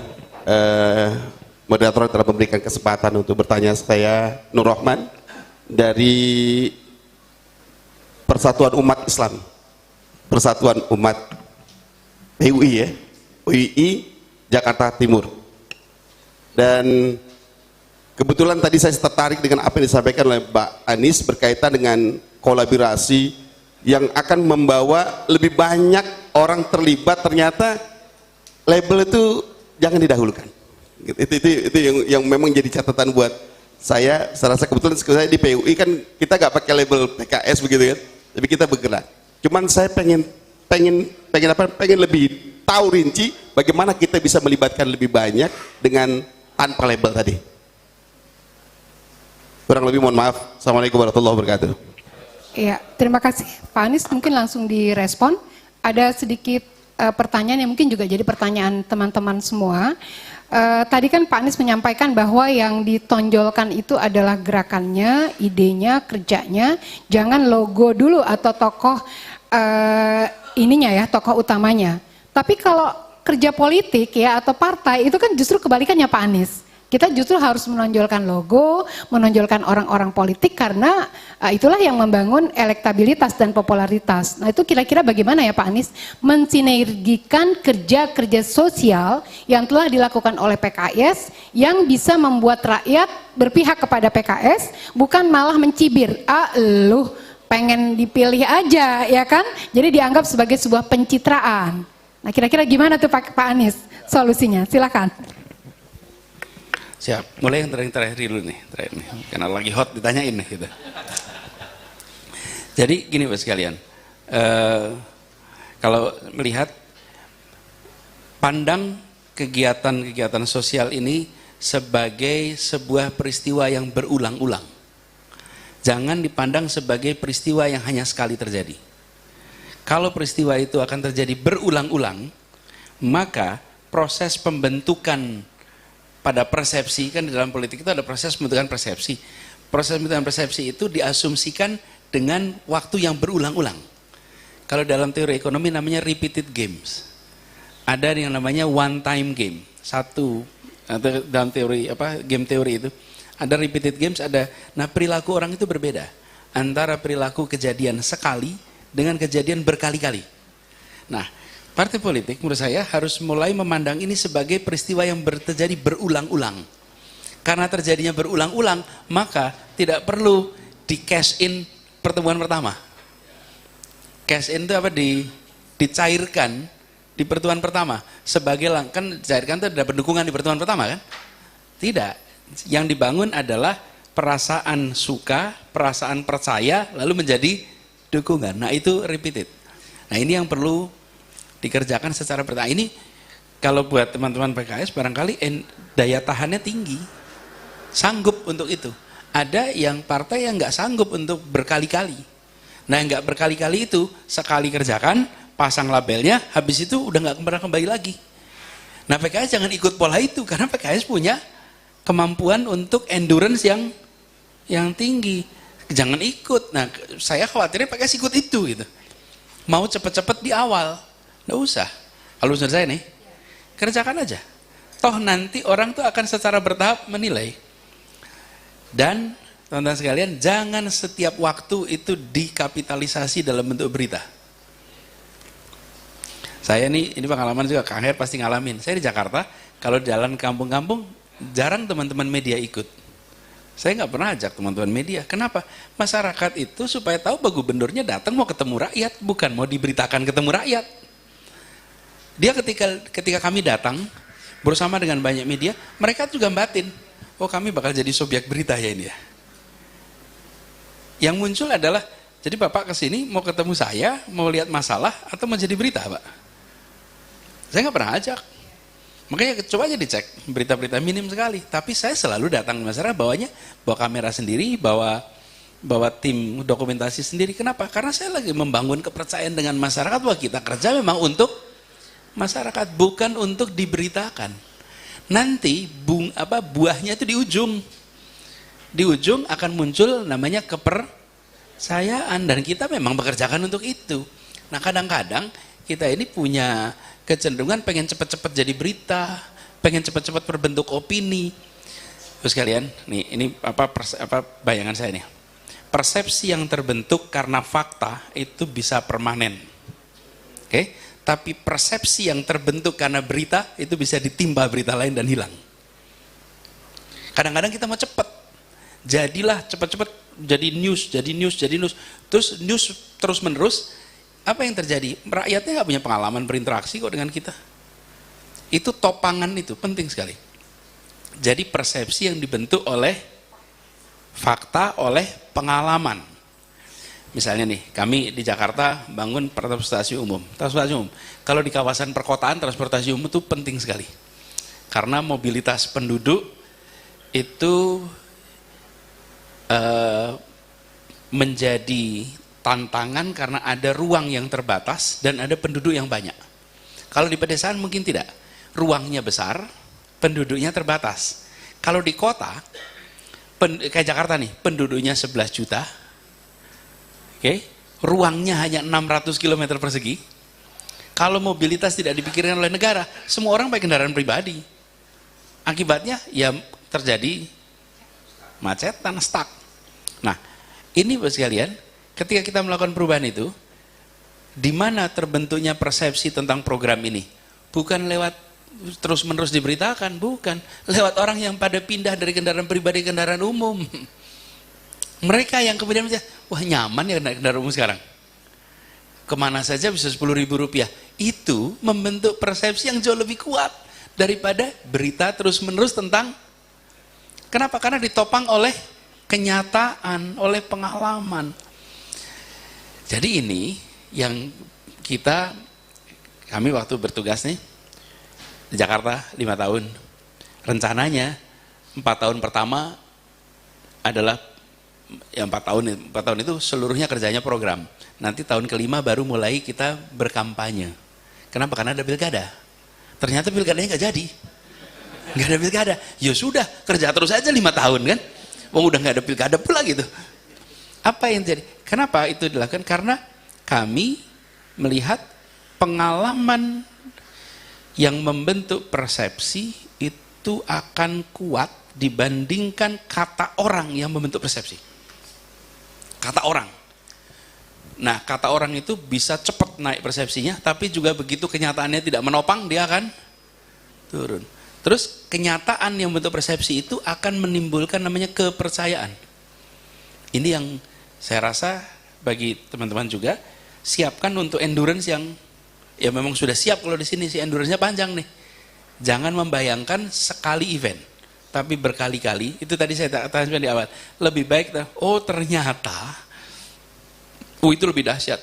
moderator yang telah memberikan kesempatan untuk bertanya. Saya Nur Rahman dari Persatuan Umat Islam, Persatuan Umat PUI ya, PUI Jakarta Timur. Dan kebetulan tadi saya tertarik dengan apa yang disampaikan oleh Pak Anies berkaitan dengan kolaborasi yang akan membawa lebih banyak orang terlibat. Ternyata label itu jangan didahulukan. Itu yang memang jadi catatan buat saya. Saya rasa kebetulan saya di PUI kan kita nggak pakai label PKS begitu kan, tapi kita bergerak. Cuman saya pengen lebih tahu rinci bagaimana kita bisa melibatkan lebih banyak dengan tanpa label tadi. Kurang lebih mohon maaf. Assalamualaikum warahmatullahi wabarakatuh. Iya, terima kasih Pak Anies. Mungkin langsung direspon. Ada sedikit pertanyaan yang mungkin juga jadi pertanyaan teman-teman semua. Tadi kan Pak Anies menyampaikan bahwa yang ditonjolkan itu adalah gerakannya, idenya, kerjanya. Jangan logo dulu atau tokoh ininya ya, tokoh utamanya. Tapi kalau kerja politik ya atau partai itu kan justru kebalikannya Pak Anies. Kita justru harus menonjolkan logo, menonjolkan orang-orang politik karena itulah yang membangun elektabilitas dan popularitas. Nah itu kira-kira bagaimana ya Pak Anies mensinergikan kerja-kerja sosial yang telah dilakukan oleh PKS yang bisa membuat rakyat berpihak kepada PKS, bukan malah mencibir, lu pengen dipilih aja ya kan, jadi dianggap sebagai sebuah pencitraan. Nah kira-kira gimana tuh Pak Anies solusinya? Silakan. Siap, mulai yang terakhir dulu nih, karena lagi hot ditanyain nih gitu. Jadi gini Pak sekalian, kalau melihat pandang kegiatan-kegiatan sosial ini sebagai sebuah peristiwa yang berulang-ulang. Jangan dipandang sebagai peristiwa yang hanya sekali terjadi. Kalau peristiwa itu akan terjadi berulang-ulang, maka proses pembentukan pada persepsi, kan di dalam politik itu ada proses pembentukan persepsi. Proses pembentukan persepsi itu diasumsikan dengan waktu yang berulang-ulang. Kalau dalam teori ekonomi namanya repeated games. Ada yang namanya one time game. Satu, atau dalam teori game teori itu ada repeated games, ada. Nah, perilaku orang itu berbeda antara perilaku kejadian sekali dengan kejadian berkali-kali. Nah, partai politik menurut saya harus mulai memandang ini sebagai peristiwa yang terjadi berulang-ulang. Karena terjadinya berulang-ulang, maka tidak perlu di cash in pertemuan pertama. Cash in itu apa? Dicairkan di pertemuan pertama. Sebagai kan cairkan itu ada pendukungan di pertemuan pertama kan? Tidak. Yang dibangun adalah perasaan suka, perasaan percaya, lalu menjadi dukungan. Nah itu repeated. Nah ini yang perlu dikerjakan secara bertahap. Ini kalau buat teman-teman PKS barangkali daya tahannya tinggi, sanggup untuk itu. Ada yang partai yang nggak sanggup untuk berkali-kali. Nah yang nggak berkali-kali itu sekali kerjakan pasang labelnya, habis itu udah nggak pernah kembali lagi. Nah PKS jangan ikut pola itu, karena PKS punya kemampuan untuk endurance yang tinggi. Jangan ikut. Nah saya khawatirnya PKS ikut itu gitu. Mau cepet-cepet di awal, nggak usah. Kalau menurut saya nih, kerjakan aja. Toh nanti orang tuh akan secara bertahap menilai. Dan teman-teman sekalian, jangan setiap waktu itu dikapitalisasi dalam bentuk berita. Saya ini pengalaman juga, Kang Her pasti ngalamin. Saya di Jakarta, kalau jalan kampung-kampung, jarang teman-teman media ikut. Saya nggak pernah ajak teman-teman media. Kenapa? Masyarakat itu supaya tahu bahwa gubernurnya datang mau ketemu rakyat, bukan mau diberitakan ketemu rakyat. Dia ketika kami datang, bersama dengan banyak media, mereka juga batin. Oh kami bakal jadi subjek berita ya ini ya. Yang muncul adalah, jadi Bapak kesini mau ketemu saya, mau lihat masalah, atau mau jadi berita Pak? Saya nggak pernah ajak. Makanya coba aja dicek, berita-berita minim sekali. Tapi saya selalu datang ke masyarakat, bawa kamera sendiri, bawa tim dokumentasi sendiri. Kenapa? Karena saya lagi membangun kepercayaan dengan masyarakat bahwa kita kerja memang untuk masyarakat, bukan untuk diberitakan. Nanti buahnya itu di ujung. Di ujung akan muncul namanya kepercayaan, dan kita memang bekerjakan untuk itu. Nah kadang-kadang kita ini punya kecenderungan pengen cepat-cepat jadi berita, pengen cepat-cepat berbentuk opini. Terus kalian, nih ini bayangan saya nih. Persepsi yang terbentuk karena fakta itu bisa permanen. Oke? Tapi persepsi yang terbentuk karena berita itu bisa ditimpa berita lain dan hilang. Kadang-kadang kita mau cepat. Jadilah cepat-cepat jadi news. Terus news terus-menerus. Apa yang terjadi? Rakyatnya nggak punya pengalaman berinteraksi kok dengan kita. Itu topangan itu penting sekali. Jadi persepsi yang dibentuk oleh fakta, oleh pengalaman. Misalnya nih, kami di Jakarta bangun transportasi umum. Kalau di kawasan perkotaan, transportasi umum itu penting sekali. Karena mobilitas penduduk itu menjadi tantangan karena ada ruang yang terbatas dan ada penduduk yang banyak. Kalau di pedesaan mungkin tidak. Ruangnya besar, penduduknya terbatas. Kalau di kota, kayak Jakarta nih, penduduknya 11 juta. Oke, ruangnya hanya 600 km persegi. Kalau mobilitas tidak dipikirkan oleh negara, semua orang pakai kendaraan pribadi. Akibatnya ya terjadi macetan, stuck. Nah, ini Bapak sekalian, ketika kita melakukan perubahan itu, di mana terbentuknya persepsi tentang program ini? Bukan lewat terus-menerus diberitakan, bukan. Lewat orang yang pada pindah dari kendaraan pribadi ke kendaraan umum. Mereka yang kemudian wah nyaman ya naik kendaraan umum sekarang. Kemana saja bisa 10.000 rupiah. Itu membentuk persepsi yang jauh lebih kuat daripada berita terus-menerus tentang. Kenapa? Karena ditopang oleh kenyataan, oleh pengalaman. Jadi ini yang kami waktu bertugas nih di Jakarta 5 tahun. Rencananya 4 tahun pertama adalah ya 4 tahun itu seluruhnya kerjanya program. Nanti tahun kelima baru mulai kita berkampanye. Kenapa? Karena ada pilkada. Ternyata pilkadanya nggak jadi. Nggak ada pilkada. Ya sudah, kerja terus aja 5 tahun kan. Wong udah nggak ada pilkada pula gitu. Apa yang terjadi? Kenapa itu dilakukan? Karena kami melihat pengalaman yang membentuk persepsi itu akan kuat dibandingkan kata orang yang membentuk persepsi. Kata orang. Nah, kata orang itu bisa cepat naik persepsinya, tapi juga begitu kenyataannya tidak menopang, dia akan turun. Terus kenyataan yang membentuk persepsi itu akan menimbulkan namanya kepercayaan. Ini yang saya rasa bagi teman-teman juga, siapkan untuk endurance yang ya memang sudah siap. Kalau di sini si endurance-nya panjang nih. Jangan membayangkan sekali event, tapi berkali-kali. Itu tadi saya katakan di awal. Lebih baik, oh ternyata, itu lebih dahsyat.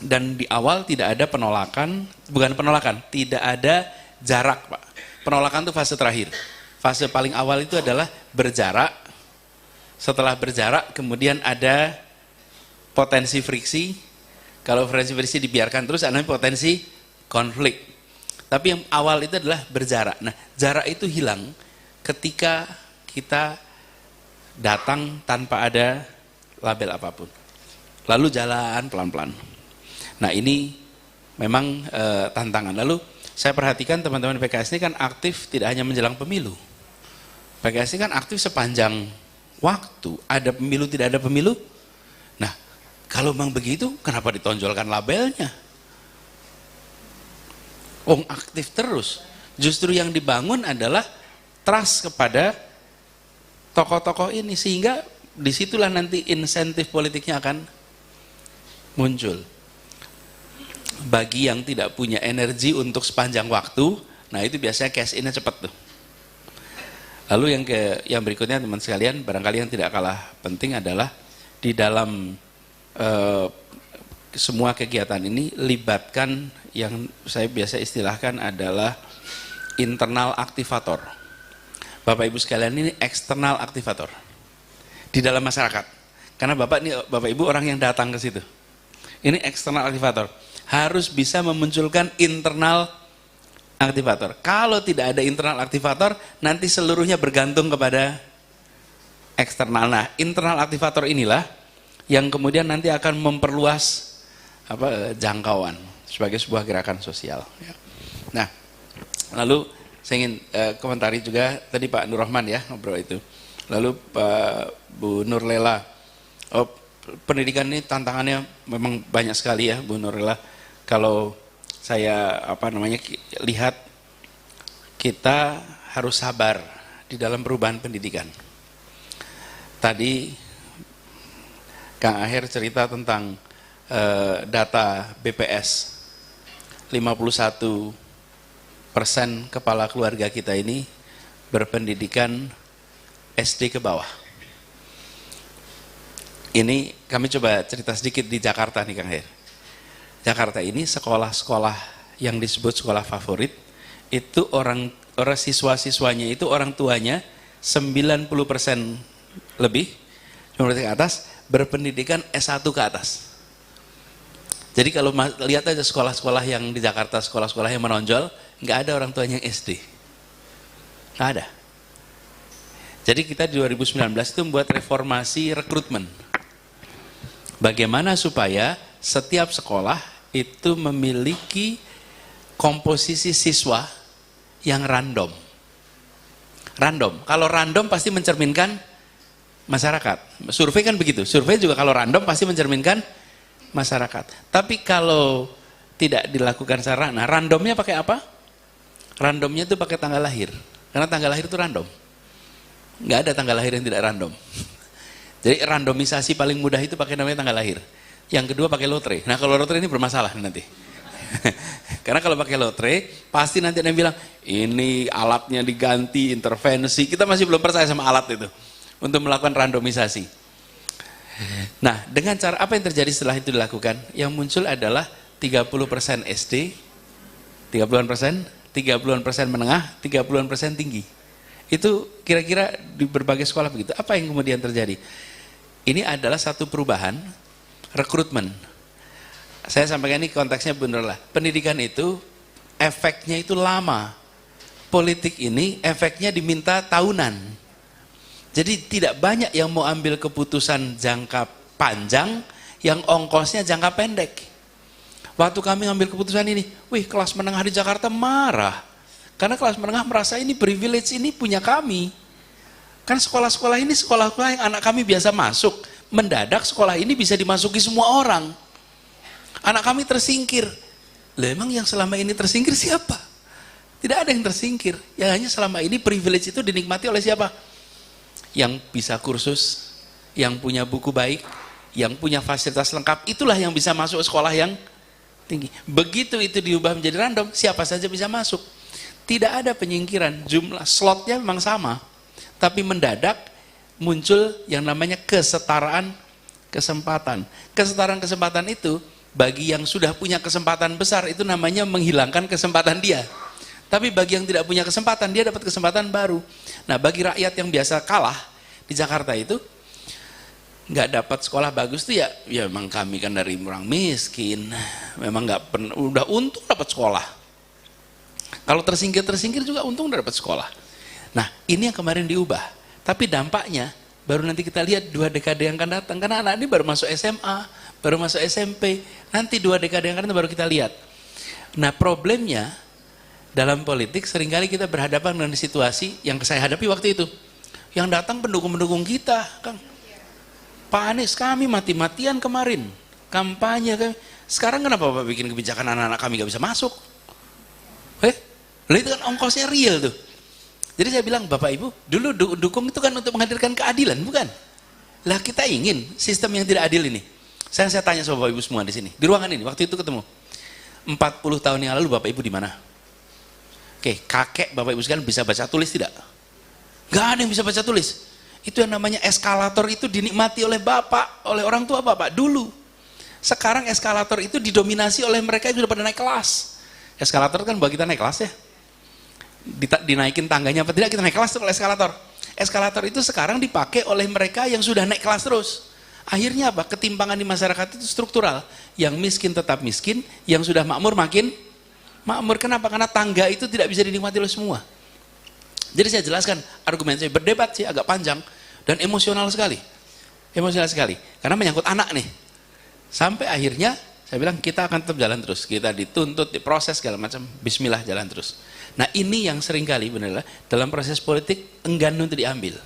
Dan di awal tidak ada penolakan, bukan penolakan, tidak ada jarak Pak. Penolakan itu fase terakhir. Fase paling awal itu adalah berjarak. Setelah berjarak kemudian ada potensi friksi. Kalau frekuensi dibiarkan terus, ada potensi konflik. Tapi yang awal itu adalah berjarak. Nah, jarak itu hilang ketika kita datang tanpa ada label apapun. Lalu jalan pelan-pelan. Nah, ini memang tantangan. Lalu saya perhatikan teman-teman PKS ini kan aktif tidak hanya menjelang pemilu. PKS ini kan aktif sepanjang waktu. Ada pemilu, tidak ada pemilu. Nah, kalau memang begitu, kenapa ditonjolkan labelnya? Aktif terus. Justru yang dibangun adalah trust kepada tokoh-tokoh ini, sehingga disitulah nanti insentif politiknya akan muncul. Bagi yang tidak punya energi untuk sepanjang waktu, nah itu biasanya cash in-nya cepat tuh. Lalu yang berikutnya teman sekalian, barangkali yang tidak kalah penting adalah di dalam semua kegiatan ini libatkan yang saya biasa istilahkan adalah internal aktivator. Bapak Ibu sekalian, ini eksternal aktivator di dalam masyarakat. Karena Bapak Ibu orang yang datang ke situ. Ini eksternal aktivator. Harus bisa memunculkan internal aktivator. Kalau tidak ada internal aktivator, nanti seluruhnya bergantung kepada eksternal. Nah, internal aktivator inilah yang kemudian nanti akan memperluas jangkauan sebagai sebuah gerakan sosial. Nah, lalu saya ingin komentari juga tadi Pak Nur Rahman ya ngobrol itu. Lalu Bu Nurlela, pendidikan ini tantangannya memang banyak sekali ya Bu Nurlela. Kalau saya lihat kita harus sabar di dalam perubahan pendidikan. Tadi Kang Aher cerita tentang data BPS, 51% kepala keluarga kita ini berpendidikan SD ke bawah. Ini kami coba cerita sedikit di Jakarta nih Kang Aher. Jakarta ini sekolah-sekolah yang disebut sekolah favorit, itu orang siswa-siswanya itu orang tuanya 90% lebih, ke atas, berpendidikan S1 ke atas. Jadi kalau lihat aja sekolah-sekolah yang di Jakarta, sekolah-sekolah yang menonjol, nggak ada orang tuanya yang SD. Nggak ada. Jadi kita di 2019 itu membuat reformasi rekrutmen. Bagaimana supaya setiap sekolah itu memiliki komposisi siswa yang random. Random. Kalau random pasti mencerminkan masyarakat. Survei kan begitu. Survei juga kalau random pasti mencerminkan masyarakat. Tapi kalau tidak dilakukan secara, nah randomnya pakai apa? Randomnya itu pakai tanggal lahir. Karena tanggal lahir itu random. Nggak ada tanggal lahir yang tidak random. Jadi randomisasi paling mudah itu pakai namanya tanggal lahir. Yang kedua pakai lotre. Nah kalau lotre ini bermasalah nanti. Karena kalau pakai lotre, pasti nanti ada yang bilang, ini alatnya diganti, intervensi. Kita masih belum percaya sama alat itu untuk melakukan randomisasi. Nah, dengan cara apa yang terjadi setelah itu dilakukan? Yang muncul adalah 30% SD, 30% menengah, 30% tinggi. Itu kira-kira di berbagai sekolah begitu. Apa yang kemudian terjadi? Ini adalah satu perubahan rekrutmen. Saya sampaikan ini konteksnya benar lah. Pendidikan itu efeknya itu lama. Politik ini efeknya diminta tahunan. Jadi tidak banyak yang mau ambil keputusan jangka panjang yang ongkosnya jangka pendek. Waktu kami ngambil keputusan ini, kelas menengah di Jakarta marah. Karena kelas menengah merasa ini privilege ini punya kami. Kan sekolah-sekolah ini sekolah-sekolah yang anak kami biasa masuk. Mendadak sekolah ini bisa dimasuki semua orang. Anak kami tersingkir. Lah emang yang selama ini tersingkir siapa? Tidak ada yang tersingkir. Yang hanya selama ini privilege itu dinikmati oleh siapa? Yang bisa kursus, yang punya buku baik, yang punya fasilitas lengkap, itulah yang bisa masuk sekolah yang tinggi. Begitu itu diubah menjadi random, siapa saja bisa masuk. Tidak ada penyingkiran, jumlah slotnya memang sama. Tapi mendadak muncul yang namanya kesetaraan kesempatan. Kesetaraan kesempatan itu bagi yang sudah punya kesempatan besar itu namanya menghilangkan kesempatan dia. Tapi bagi yang tidak punya kesempatan, dia dapat kesempatan baru. Nah, bagi rakyat yang biasa kalah di Jakarta itu, nggak dapat sekolah bagus tuh ya memang kami kan dari orang miskin, memang nggak pernah, udah untung dapat sekolah. Kalau tersingkir juga untung udah dapat sekolah. Nah ini yang kemarin diubah, tapi dampaknya baru nanti kita lihat 2 dekade yang akan datang, karena anak ini baru masuk SMA, baru masuk SMP, nanti 2 dekade yang akan datang baru kita lihat. Nah problemnya dalam politik seringkali kita berhadapan dengan situasi yang saya hadapi waktu itu, yang datang pendukung-pendukung kita, Kang. Pak Anies kami mati-matian kemarin, kampanye kami. Sekarang kenapa Bapak bikin kebijakan anak-anak kami gak bisa masuk? Lah itu kan ongkosnya real tuh. Jadi saya bilang, Bapak Ibu, dulu dukung itu kan untuk menghadirkan keadilan, bukan? Lah kita ingin sistem yang tidak adil ini. Saya tanya sama Bapak Ibu semua di sini, di ruangan ini, waktu itu ketemu. 40 tahun yang lalu Bapak Ibu di mana? Oke, kakek Bapak Ibu sekalian bisa baca tulis tidak? Gak ada yang bisa baca tulis. Itu yang namanya eskalator itu dinikmati oleh bapak, oleh orang tua bapak dulu. Sekarang eskalator itu didominasi oleh mereka yang sudah pada naik kelas. Eskalator kan buat kita naik kelas ya. Dinaikin tangganya apa tidak, kita naik kelas tuh oleh eskalator. Eskalator itu sekarang dipakai oleh mereka yang sudah naik kelas terus. Akhirnya apa? Ketimpangan di masyarakat itu struktural. Yang miskin tetap miskin, yang sudah makmur makin makmur. Kenapa? Karena tangga itu tidak bisa dinikmati oleh semua. Jadi saya jelaskan argumen saya, berdebat sih agak panjang dan emosional sekali. Emosional sekali, karena menyangkut anak nih. Sampai akhirnya saya bilang kita akan tetap jalan terus. Kita dituntut, diproses segala macam, bismillah jalan terus. Nah ini yang seringkali benar dalam proses politik enggan untuk diambil.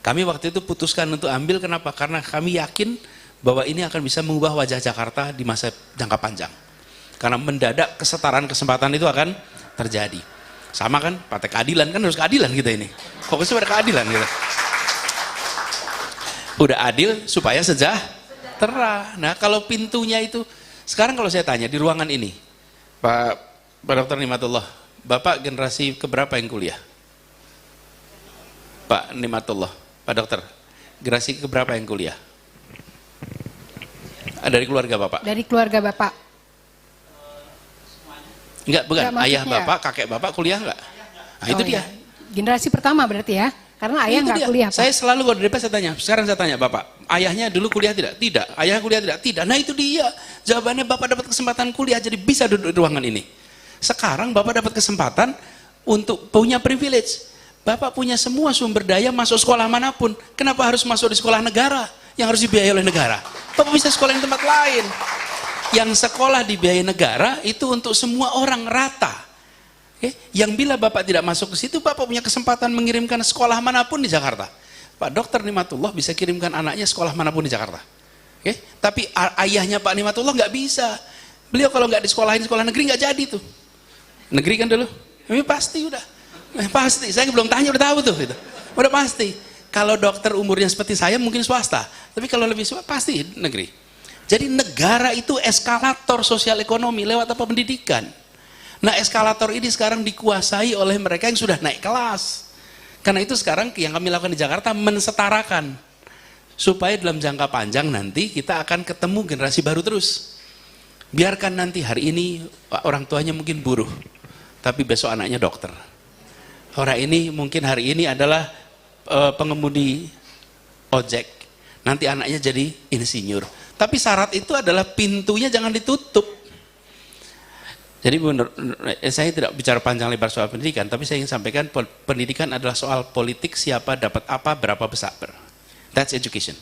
Kami waktu itu putuskan untuk ambil, kenapa? Karena kami yakin bahwa ini akan bisa mengubah wajah Jakarta di masa jangka panjang. Karena mendadak kesetaraan kesempatan itu akan terjadi. Sama kan, partai keadilan kan harus keadilan kita ini. Fokusnya pada keadilan kita. Udah adil supaya sejahtera. Nah kalau pintunya itu, sekarang kalau saya tanya di ruangan ini, Pak Dr. Nimatullah, Bapak generasi keberapa yang kuliah? Pak Nimatullah, Pak Dokter, generasi keberapa yang kuliah? Dari keluarga Bapak? Dari keluarga Bapak. Enggak, bukan. Ayah Bapak, kakek Bapak kuliah enggak? Nah, itu dia. Generasi pertama berarti ya? Karena ayah enggak kuliah, Pak. Saya selalu kalau di depan saya tanya, sekarang saya tanya Bapak, ayahnya dulu kuliah tidak? Tidak. Ayah kuliah tidak? Tidak. Nah itu dia. Jawabannya Bapak dapat kesempatan kuliah, jadi bisa duduk di ruangan ini. Sekarang Bapak dapat kesempatan untuk punya privilege. Bapak punya semua sumber daya masuk sekolah manapun. Kenapa harus masuk di sekolah negara yang harus dibiayai oleh negara? Bapak bisa sekolah di tempat lain. Yang sekolah dibiayai negara itu untuk semua orang rata. Yang bila Bapak tidak masuk ke situ, Bapak punya kesempatan mengirimkan sekolah manapun di Jakarta. Pak Dr. Nimatullah bisa kirimkan anaknya sekolah manapun di Jakarta. Tapi ayahnya Pak Nimatullah nggak bisa. Beliau kalau nggak disekolahin sekolah negeri nggak jadi tuh. Negeri kan dulu, ini pasti udah. Pasti, saya belum tanya udah tahu tuh. Gitu. Udah pasti. Kalau dokter umurnya seperti saya mungkin swasta. Tapi kalau lebih pasti negeri. Jadi negara itu eskalator sosial ekonomi lewat apa? Pendidikan. Nah eskalator ini sekarang dikuasai oleh mereka yang sudah naik kelas. Karena itu sekarang yang kami lakukan di Jakarta mensetarakan. Supaya dalam jangka panjang nanti kita akan ketemu generasi baru terus. Biarkan nanti hari ini orang tuanya mungkin buruh. Tapi besok anaknya dokter. Orang ini mungkin hari ini adalah pengemudi ojek. Nanti anaknya jadi insinyur. Tapi syarat itu adalah pintunya jangan ditutup. Jadi saya tidak bicara panjang lebar soal pendidikan, tapi saya ingin sampaikan pendidikan adalah soal politik, siapa dapat apa, berapa besar. That's education.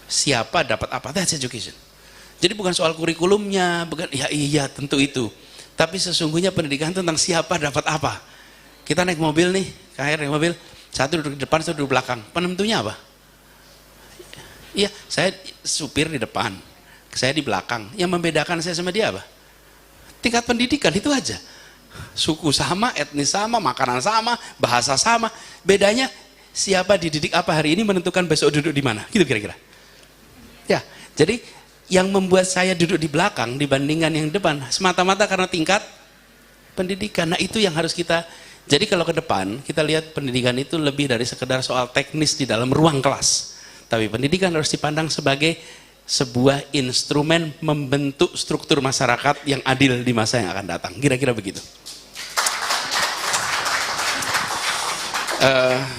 Siapa dapat apa, that's education. Jadi bukan soal kurikulumnya, bukan ya iya tentu itu. Tapi sesungguhnya pendidikan tentang siapa dapat apa. Kita naik mobil nih, naik mobil, satu duduk di depan, satu duduk di belakang. Penentunya apa? Iya, saya supir di depan, saya di belakang. Yang membedakan saya sama dia apa? Tingkat pendidikan itu aja. Suku sama, etnis sama, makanan sama, bahasa sama. Bedanya siapa dididik apa hari ini menentukan besok duduk di mana. Gitu kira-kira. Ya, jadi yang membuat saya duduk di belakang dibandingkan yang depan semata-mata karena tingkat pendidikan. Nah itu yang harus kita. Jadi kalau ke depan kita lihat pendidikan itu lebih dari sekedar soal teknis di dalam ruang kelas. Tapi pendidikan harus dipandang sebagai sebuah instrumen membentuk struktur masyarakat yang adil di masa yang akan datang. Kira-kira begitu.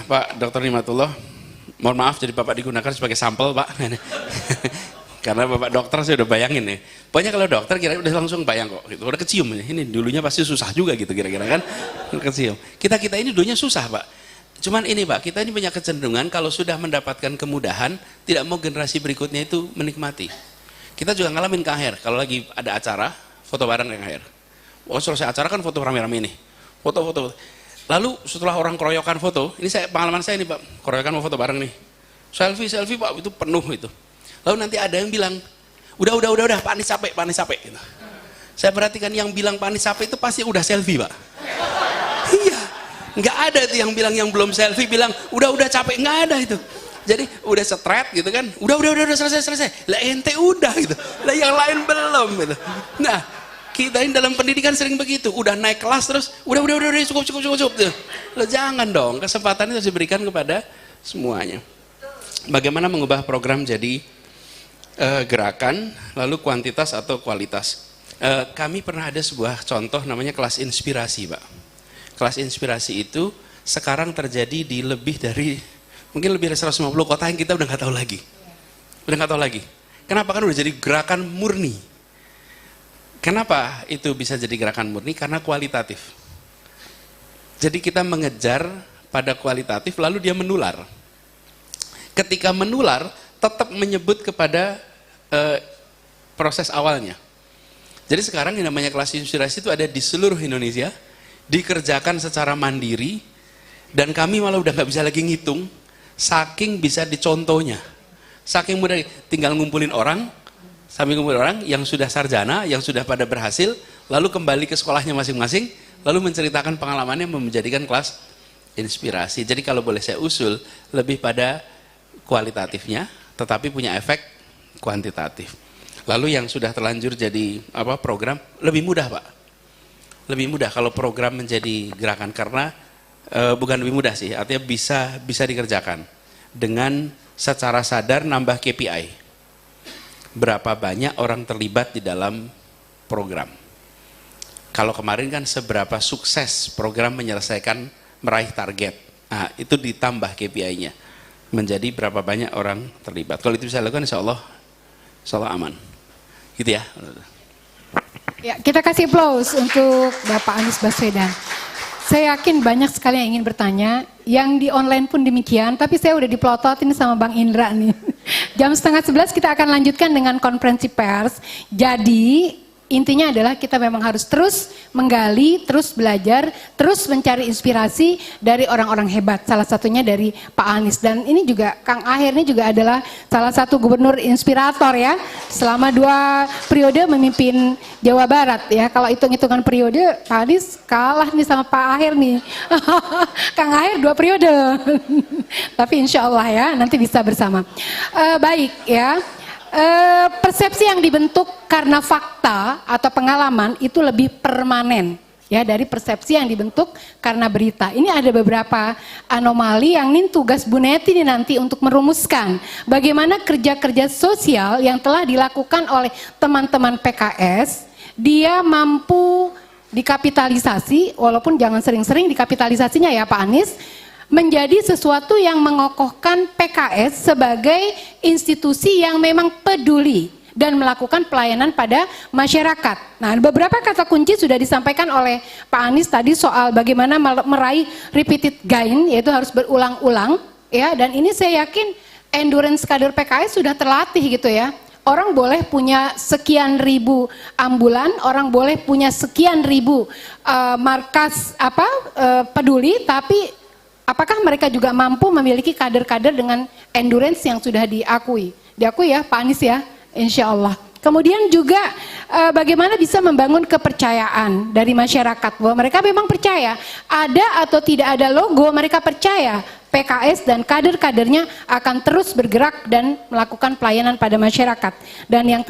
Pak Dr. Nimatullah, Mohon maaf jadi Bapak digunakan sebagai sampel Pak. Karena Bapak dokter saya udah bayangin nih. Pokoknya kalau dokter kira udah langsung bayang kok. Gitu. Udah kecium ini dulunya pasti susah juga gitu kira-kira kan. Kecium. Kita ini dulunya susah Pak. Cuman ini Pak, kita ini punya kecenderungan kalau sudah mendapatkan kemudahan, tidak mau generasi berikutnya itu menikmati. Kita juga ngalamin Kang Aher, kalau lagi ada acara, foto bareng Kang Aher. Oh selesai acara kan foto rame-rame nih. Foto-foto. Lalu setelah orang keroyokan foto, ini pengalaman saya nih Pak, keroyokan mau foto bareng nih. Selfie Pak, itu penuh itu. Lalu nanti ada yang bilang, udah, Pak Anies capek. Gitu. Saya perhatikan yang bilang Pak Anies capek itu pasti udah selfie Pak. Iya, nggak ada itu yang bilang yang belum selfie bilang udah capek, nggak ada itu. Jadi udah setret gitu kan, udah selesai. Lah ente udah gitu, lah yang lain belum gitu. Nah, kita ini dalam pendidikan sering begitu, udah naik kelas terus, udah cukup. Gitu. Lah jangan dong, kesempatan itu harus diberikan kepada semuanya. Bagaimana mengubah program jadi gerakan, lalu kuantitas atau kualitas. Kami pernah ada sebuah contoh namanya kelas inspirasi Pak. Kelas inspirasi itu sekarang terjadi di mungkin lebih dari 150 kota yang kita udah nggak tahu lagi. Kenapa? Kan udah jadi gerakan murni. Kenapa itu bisa jadi gerakan murni? Karena kualitatif. Jadi kita mengejar pada kualitatif lalu dia menular. Ketika menular tetap menyebut kepada proses awalnya. Jadi sekarang yang namanya kelas inspirasi itu ada di seluruh Indonesia, dikerjakan secara mandiri, dan kami malah udah nggak bisa lagi ngitung, saking bisa dicontohnya, saking mudah, tinggal ngumpulin orang, sambil ngumpulin orang yang sudah sarjana, yang sudah pada berhasil, lalu kembali ke sekolahnya masing-masing, lalu menceritakan pengalamannya menjadikan kelas inspirasi. Jadi kalau boleh saya usul, lebih pada kualitatifnya, tetapi punya efek kuantitatif. Lalu yang sudah terlanjur jadi program lebih mudah Pak. Lebih mudah kalau program menjadi gerakan karena bukan lebih mudah sih, artinya bisa dikerjakan dengan secara sadar nambah KPI. Berapa banyak orang terlibat di dalam program. Kalau kemarin kan seberapa sukses program menyelesaikan meraih target. Nah, itu ditambah KPI-nya. Menjadi berapa banyak orang terlibat. Kalau itu bisa dilakukan insya Allah aman. Gitu ya. Ya, kita kasih applause untuk Bapak Anies Baswedan. Saya yakin banyak sekali yang ingin bertanya, yang di online pun demikian, tapi saya udah dipelototin sama Bang Indra nih. Jam 10:30 kita akan lanjutkan dengan konferensi pers. Jadi intinya adalah kita memang harus terus menggali, terus belajar, terus mencari inspirasi dari orang-orang hebat. Salah satunya dari Pak Anies. Dan ini juga Kang Aher ini juga adalah salah satu gubernur inspirator ya. Selama 2 periode memimpin Jawa Barat ya. Kalau hitung-hitungan periode, Pak Anies kalah nih sama Pak Aher nih. Kang Aher 2 periode. Tapi insya Allah ya nanti bisa bersama. Baik ya. Persepsi yang dibentuk karena fakta atau pengalaman itu lebih permanen ya dari persepsi yang dibentuk karena berita. Ini ada beberapa anomali yang tugas Bu Neti ini nanti untuk merumuskan bagaimana kerja-kerja sosial yang telah dilakukan oleh teman-teman PKS dia mampu dikapitalisasi, walaupun jangan sering-sering dikapitalisasinya ya Pak Anies, menjadi sesuatu yang mengokohkan PKS sebagai institusi yang memang peduli dan melakukan pelayanan pada masyarakat. Nah, beberapa kata kunci sudah disampaikan oleh Pak Anies tadi soal bagaimana meraih repeated gain, yaitu harus berulang-ulang ya, dan ini saya yakin endurance kader PKS sudah terlatih gitu ya. Orang boleh punya sekian ribu ambulan, orang boleh punya sekian ribu markas peduli, tapi apakah mereka juga mampu memiliki kader-kader dengan endurance yang sudah diakui? Diakui ya Pak Anies ya, insya Allah. Kemudian juga bagaimana bisa membangun kepercayaan dari masyarakat bahwa mereka memang percaya, ada atau tidak ada logo, mereka percaya PKS dan kader-kadernya akan terus bergerak dan melakukan pelayanan pada masyarakat. Dan yang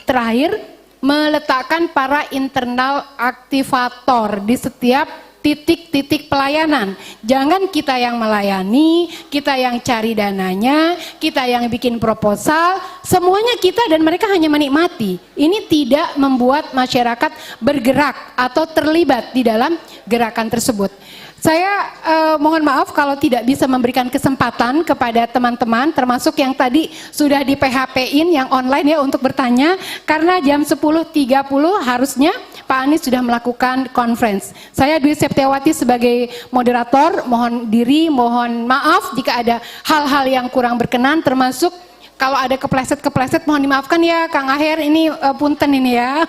terakhir, meletakkan para internal aktivator di setiap titik-titik pelayanan. Jangan kita yang melayani, kita yang cari dananya, kita yang bikin proposal, semuanya kita dan mereka hanya menikmati. Ini tidak membuat masyarakat bergerak atau terlibat di dalam gerakan tersebut. Saya mohon maaf kalau tidak bisa memberikan kesempatan kepada teman-teman, termasuk yang tadi sudah di PHP-in yang online ya untuk bertanya, karena jam 10.30 harusnya Pak Anies sudah melakukan conference. Saya Dwi Septiawati sebagai moderator, mohon maaf jika ada hal-hal yang kurang berkenan, termasuk kalau ada kepleset-kepleset mohon dimaafkan ya Kang Aher, ini punten ini ya.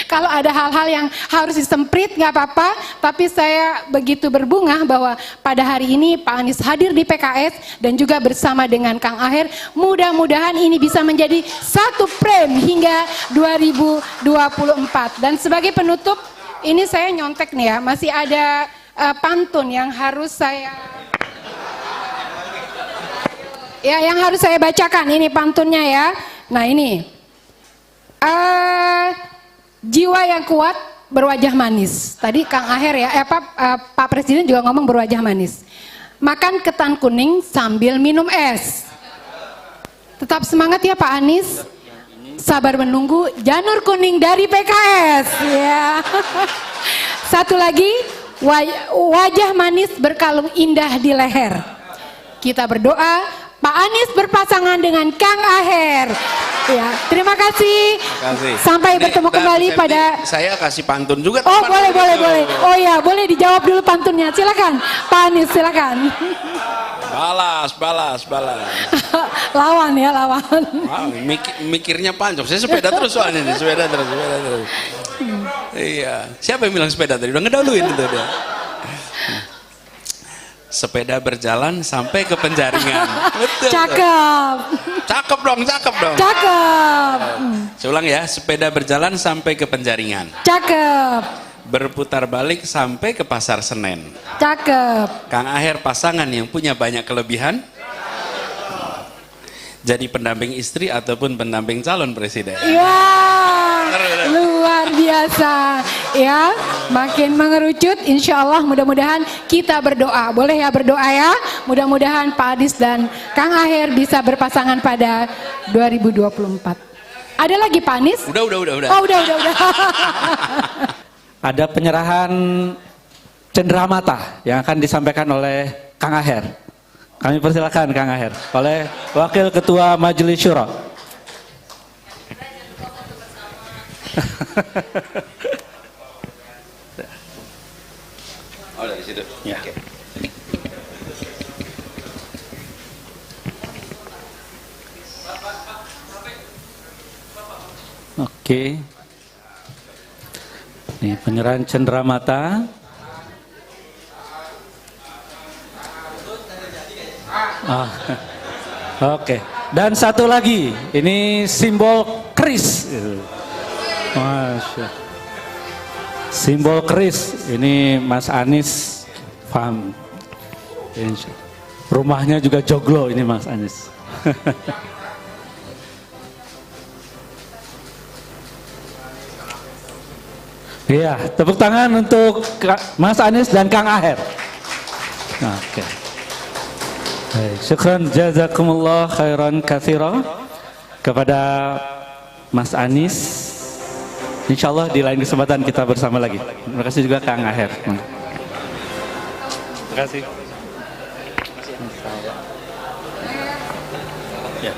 Kalau ada hal-hal yang harus disemprit nggak apa-apa, tapi saya begitu berbunga bahwa pada hari ini Pak Anies hadir di PKS dan juga bersama dengan Kang Aher. Mudah-mudahan ini bisa menjadi satu frame hingga 2024. Dan sebagai penutup, ini saya nyontek nih ya, masih ada pantun yang harus saya bacakan. Ini pantunnya ya. Nah ini. Jiwa yang kuat berwajah manis. Tadi Kang Aher ya, Pak Presiden juga ngomong berwajah manis. Makan ketan kuning sambil minum es. Tetap semangat ya Pak Anies. Sabar menunggu janur kuning dari PKS. Ya. Satu lagi, wajah manis berkalung indah di leher. Kita berdoa Pak Anies berpasangan dengan Kang Aher. Ya, terima kasih. Sampai bertemu kembali pada. Saya kasih pantun juga. Oh boleh. Oh ya, boleh dijawab dulu pantunnya. Silakan, Pak Anies silakan. Balas. Lawan ya, lawan. Mikirnya panjang. Saya sepeda terus soalnya nih, sepeda terus. Iya. Siapa yang bilang sepeda tadi? Udah ngedahuluin itu dia. Sepeda berjalan sampai ke penjaringan. Betul. Cakep dong. Cakep. Saya ulang ya, sepeda berjalan sampai ke penjaringan. Cakep. Berputar balik sampai ke Pasar Senen. Cakep. Kang Aher pasangan yang punya banyak kelebihan. Jadi pendamping istri ataupun pendamping calon presiden. Ya, luar biasa. Ya, makin mengerucut. Insya Allah mudah-mudahan kita berdoa. Boleh ya berdoa ya. Mudah-mudahan Pak Adis dan Kang Aher bisa berpasangan pada 2024. Ada lagi Pak Anies? Udah. Oh, udah. Ada penyerahan cenderamata yang akan disampaikan oleh Kang Aher. Kami persilakan Kang Aher oleh Wakil Ketua Majelis Syuro. Oh, dari situ. Ya. Oke. Ini penyerahan cenderamata. Oke. Dan satu lagi, ini simbol keris. Masya. Simbol keris. Ini Mas Anies paham. Rumahnya juga joglo ini Mas Anies. Iya, tepuk tangan untuk Mas Anies dan Kang Aher. Oke. Syukran jazakumullah khairan katsira kepada Mas Anies. Insyaallah di lain kesempatan kita bersama lagi. Terima kasih juga Kang Aher. Terima kasih. Ya.